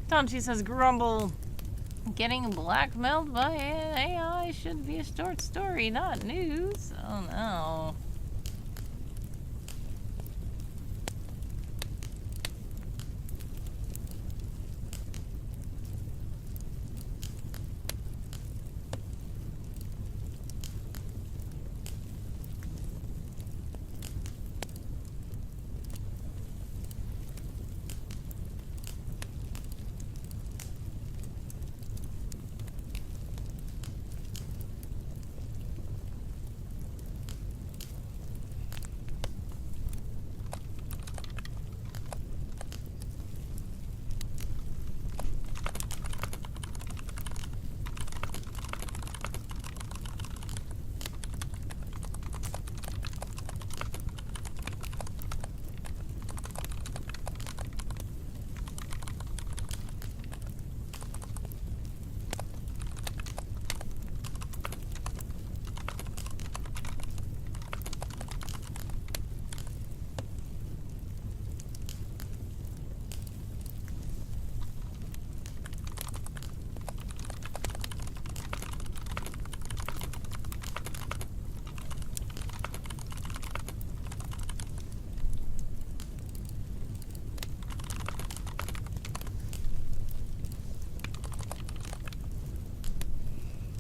Tonchi says, grumble. Getting blackmailed by an AI should be a short story, not news. Oh no.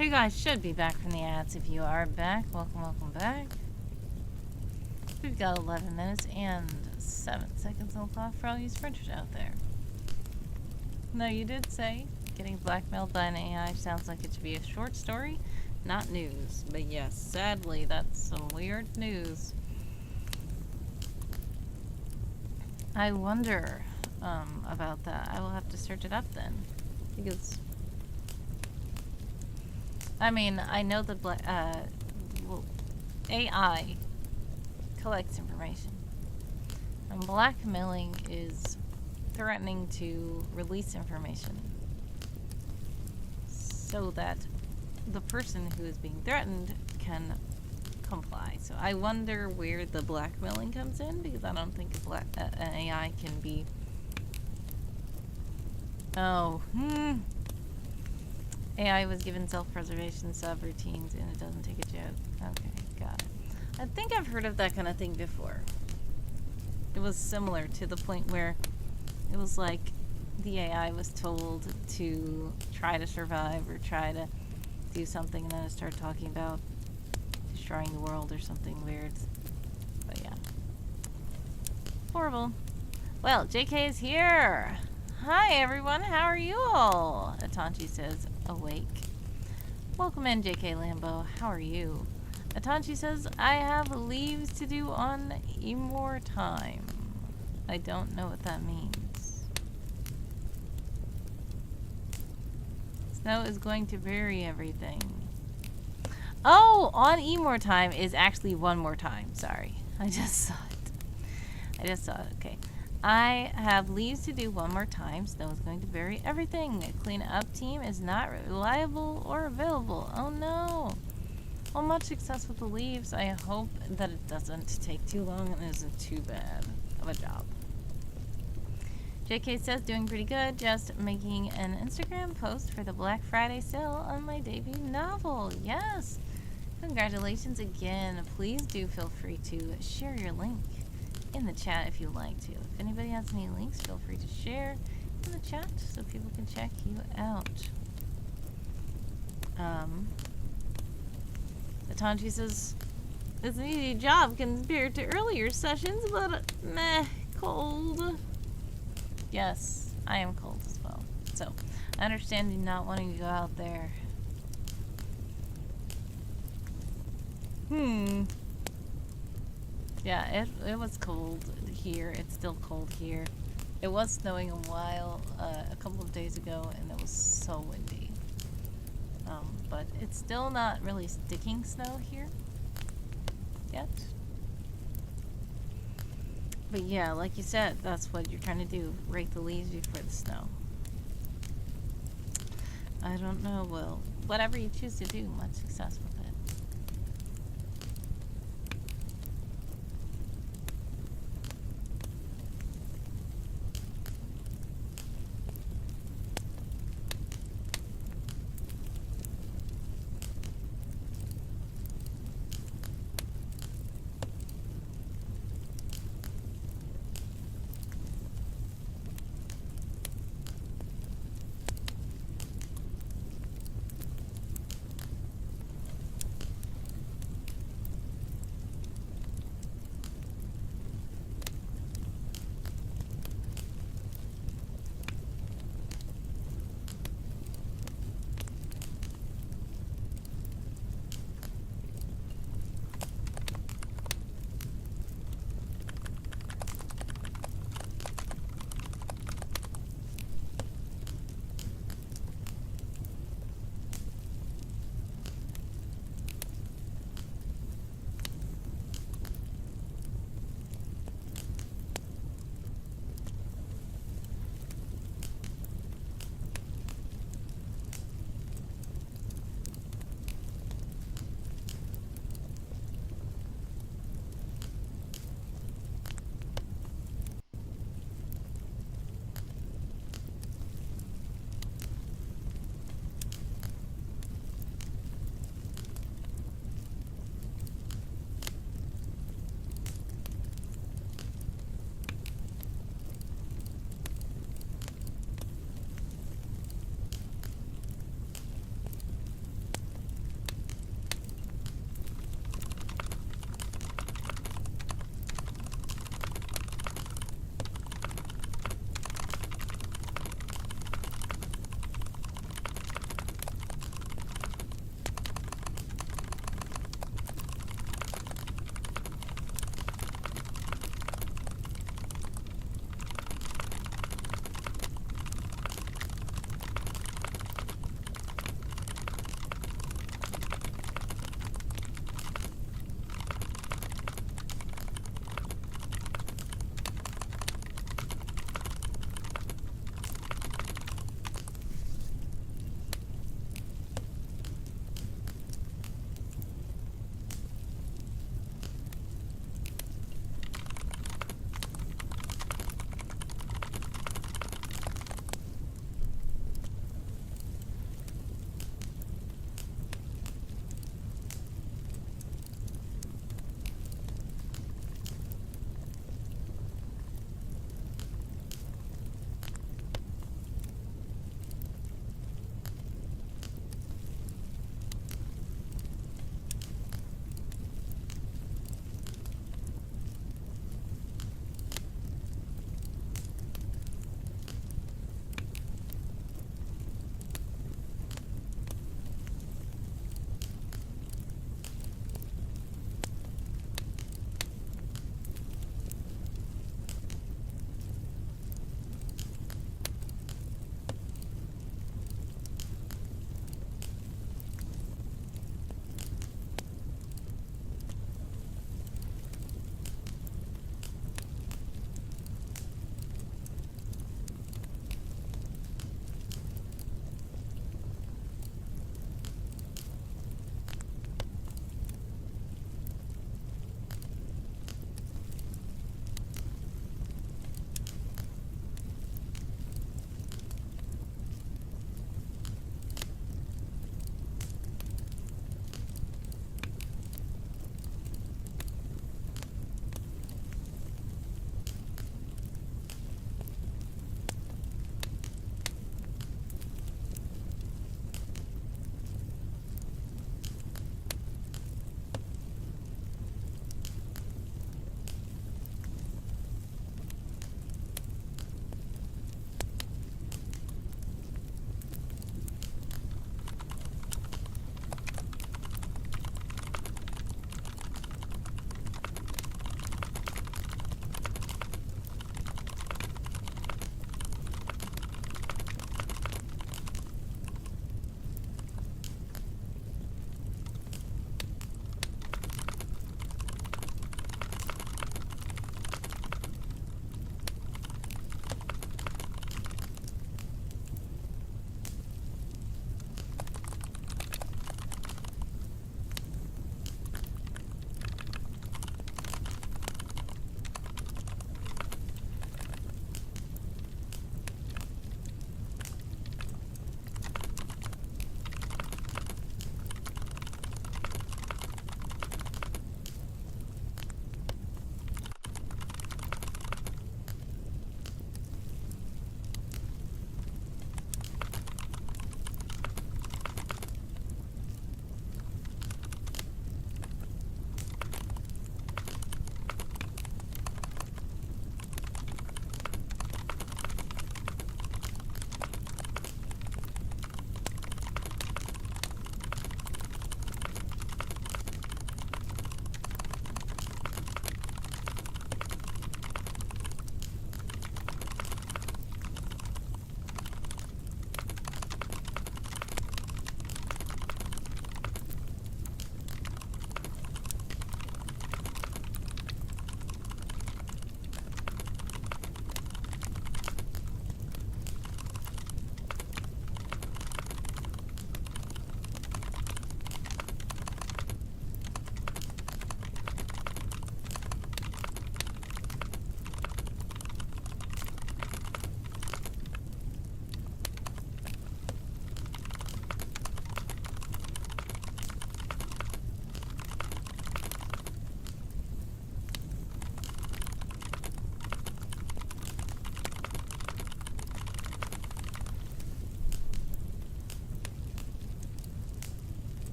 You guys should be back from the ads. If you are back, welcome back. We've got 11 minutes and 7 seconds on the clock for all you sprinters out there. No, you did say getting blackmailed by an AI sounds like it should be a short story, not news. But yes, sadly, that's some weird news. I wonder about that. I will have to search it up then, because I mean, I know that AI collects information, and blackmailing is threatening to release information so that the person who is being threatened can comply. So I wonder where the blackmailing comes in, because I don't think an AI can be... AI was given self-preservation subroutines and it doesn't take a joke. Okay, got it. I think I've heard of that kind of thing before. It was similar to the point where it was like the AI was told to try to survive or try to do something, and then it started talking about destroying the world or something weird. But yeah. Horrible. Well, JK is here! Hi everyone, how are you all? Atanchi says, awake. Welcome in, JK Lambo. How are you? Atanchi says, I have leaves to do on Emor time. I don't know what that means. Snow is going to bury everything. Oh, on Emor time is actually one more time. Sorry. I just saw it. Okay. I have leaves to do one more time. Snow is going to bury everything. A clean-up team is not reliable or available. Oh no. Well, much success with the leaves. I hope that it doesn't take too long and isn't too bad of a job. JK says, doing pretty good. Just making an Instagram post for the Black Friday sale on my debut novel. Yes. Congratulations again. Please do feel free to share your link in the chat if you'd like to. If anybody has any links, feel free to share in the chat so people can check you out. Atanchi says, it's an easy job compared to earlier sessions, but meh, cold. Yes, I am cold as well. So, I understand you not wanting to go out there. Yeah, it was cold here. It's still cold here. It was snowing a couple of days ago, and it was so windy. But it's still not really sticking snow here yet. But yeah, like you said, that's what you're trying to do. Rake the leaves before the snow. I don't know, well, whatever you choose to do, much success with it.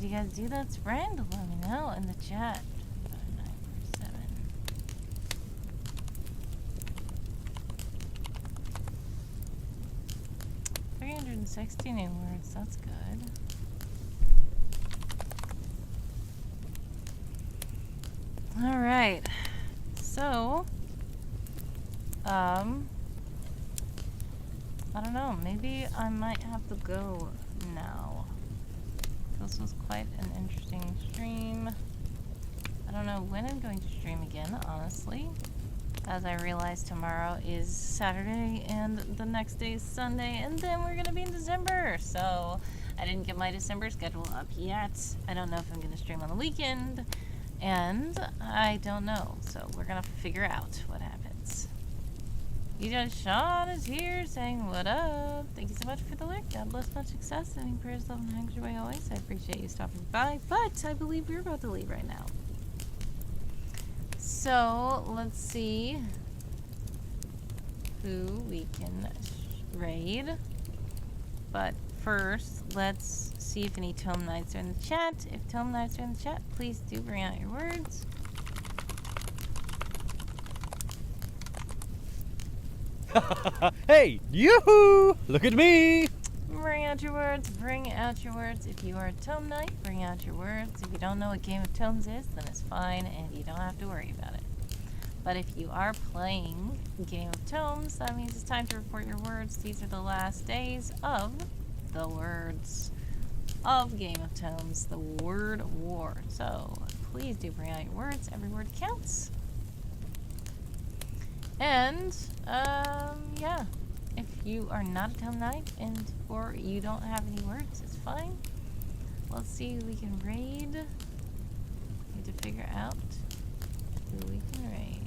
you guys do that spread? Let me know in the chat. 947. 360 new words. That's good. All right. So, I don't know. Maybe I might have to go now. This was quite an interesting stream. I don't know when I'm going to stream again, honestly, as I realize tomorrow is Saturday and the next day is Sunday, and then we're gonna be in December. So I didn't get my December schedule up yet. I don't know if I'm gonna stream on the weekend, and I don't know. So we're gonna figure out what happens. Sean is here saying, what up? Thank you so much for the lurk. God bless, much success. Sending prayers, love, and hugs your way always. I appreciate you stopping by, but I believe we're about to leave right now. So, let's see who we can raid. But first, let's see if any Tome Knights are in the chat. If Tome Knights are in the chat, please do bring out your words. Hey, yoo-hoo! Look at me! Bring out your words, bring out your words. If you are a Tome Knight, bring out your words. If you don't know what Game of Tomes is, then it's fine and you don't have to worry about it. But if you are playing Game of Tomes, that means it's time to report your words. These are the last days of the words of Game of Tomes, the word war. So please do bring out your words. Every word counts. And, yeah. If you are not a Tome Knight or you don't have any words, it's fine. Let's see who we can raid. Need to figure out who we can raid.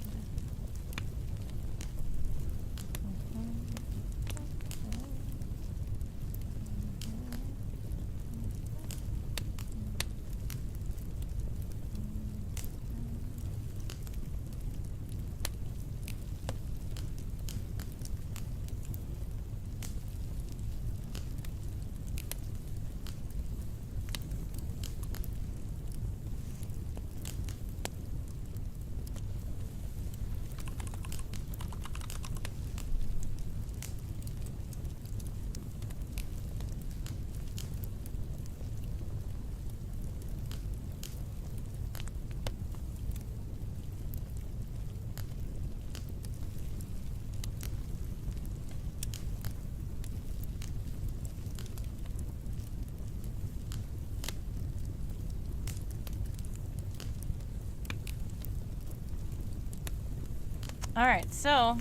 Alright, so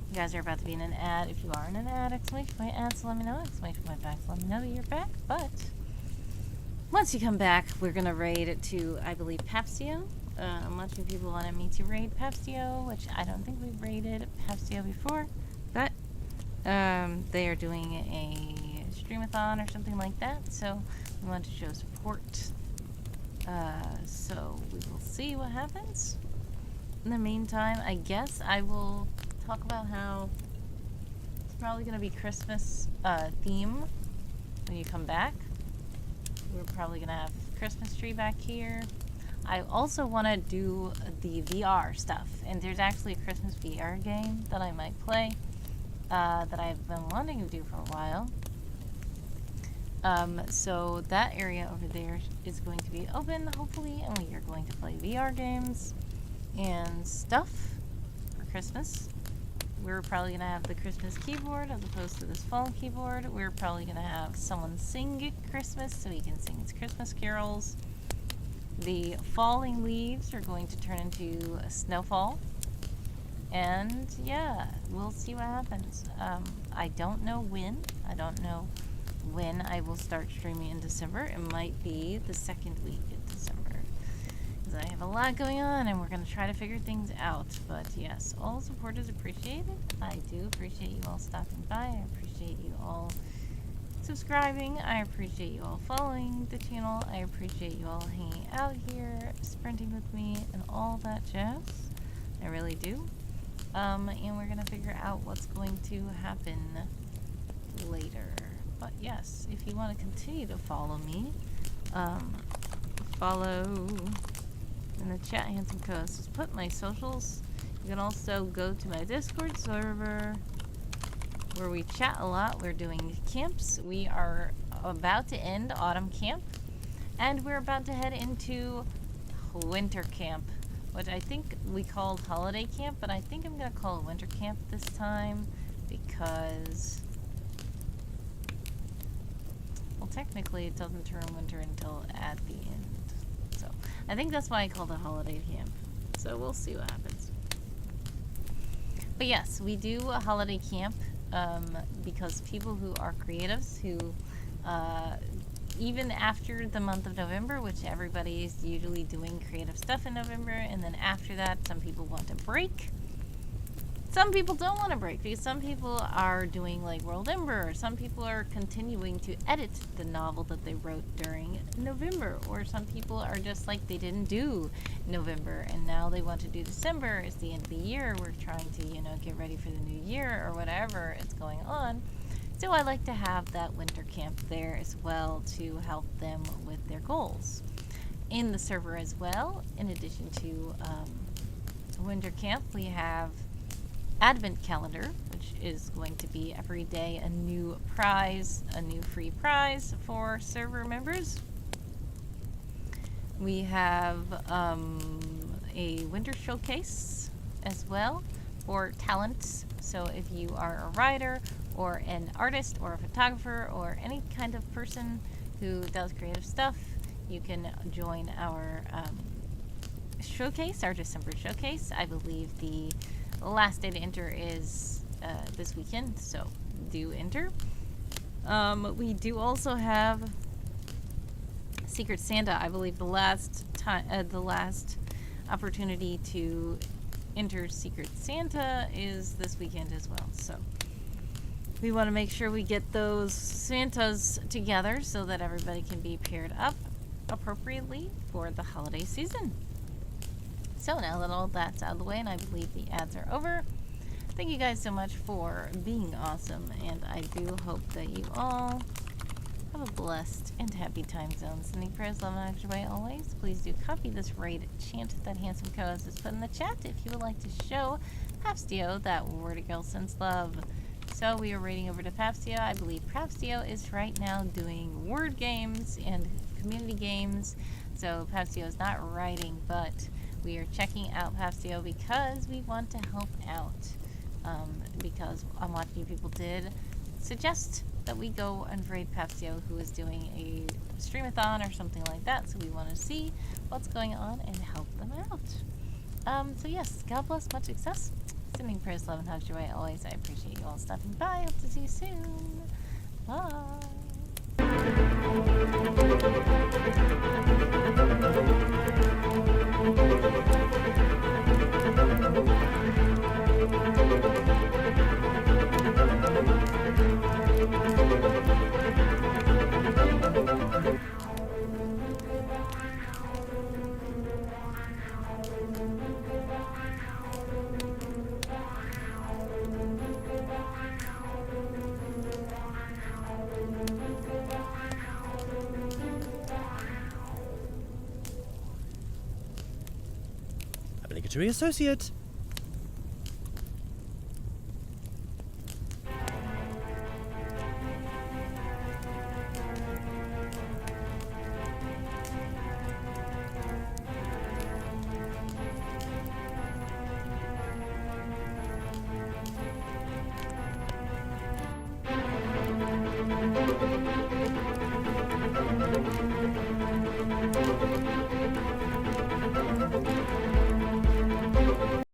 you guys are about to be in an ad. If you are in an ad, exclamation point ad, so let me know. Exclamation point back, so let me know that you're back. But once you come back, we're going to raid to, I believe, Papstio. A bunch of people wanted me to raid Papstio, which I don't think we've raided Papstio before. But they are doing a streamathon or something like that, so we want to show support. So we will see what happens. In the meantime, I guess I will talk about how it's probably going to be Christmas theme when you come back. We're probably going to have Christmas tree back here. I also want to do the VR stuff, and there's actually a Christmas VR game that I might play that I've been wanting to do for a while. So that area over there is going to be open, hopefully, and we are going to play VR games and stuff for Christmas. We're probably going to have the Christmas keyboard as opposed to this fall keyboard. We're probably going to have someone sing Christmas so he can sing his Christmas carols. The falling leaves are going to turn into a snowfall. And yeah, we'll see what happens. I don't know when. I don't know when I will start streaming in December. It might be the second week in December. I have a lot going on and we're going to try to figure things out, but yes, all support is appreciated. I do appreciate you all stopping by. I appreciate you all subscribing. I appreciate you all following the channel. I appreciate you all hanging out here, sprinting with me, and all that jazz. I really do. And we're going to figure out what's going to happen later. But yes, if you want to continue to follow me, follow in the chat, Handsome Coast. Just put my socials. You can also go to my Discord server where we chat a lot. We're doing camps. We are about to end autumn camp, and we're about to head into winter camp, which I think we called holiday camp, but I think I'm gonna call it winter camp this time because, well, technically it doesn't turn winter until at the end. So I think that's why I called it holiday camp. So we'll see what happens. But yes, we do a holiday camp because people who are creatives who even after the month of November, which everybody is usually doing creative stuff in November, and then after that some people want a break. Some people don't want a break because some people are doing like World Ember, or some people are continuing to edit the novel that they wrote during November, or some people are just like they didn't do November and now they want to do December. It's the end of the year, we're trying to, you know, get ready for the new year or whatever is going on. So I like to have that winter camp there as well to help them with their goals. In the server as well, in addition to winter camp, we have Advent Calendar, which is going to be every day a new prize, a new free prize for server members. We have a winter showcase as well for talents. So if you are a writer or an artist or a photographer or any kind of person who does creative stuff, you can join our showcase, our December showcase. I believe the last day to enter is this weekend, so do enter. We do also have Secret Santa. I believe the last opportunity to enter Secret Santa is this weekend as well. So we want to make sure we get those Santas together so that everybody can be paired up appropriately for the holiday season. So now that all that's out of the way and I believe the ads are over, thank you guys so much for being awesome, and I do hope that you all have a blessed and happy time zone. Sending prayers, love, and extra way always. Please do copy this raid chant that Handsome Co-host has put in the chat if you would like to show Papstio that Wordy Girl sends love. So we are raiding over to Papstio. I believe Papstio is right now doing word games and community games. So Papstio is not writing, but we are checking out Papstio because we want to help out. Because I'm watching people did suggest that we go and raid Papstio, who is doing a streamathon or something like that. So we want to see what's going on and help them out. So yes, God bless, much success. Sending prayers, love, and hugs your way always. I appreciate you all stopping by. Hope to see you soon. Bye. Obligatory associate.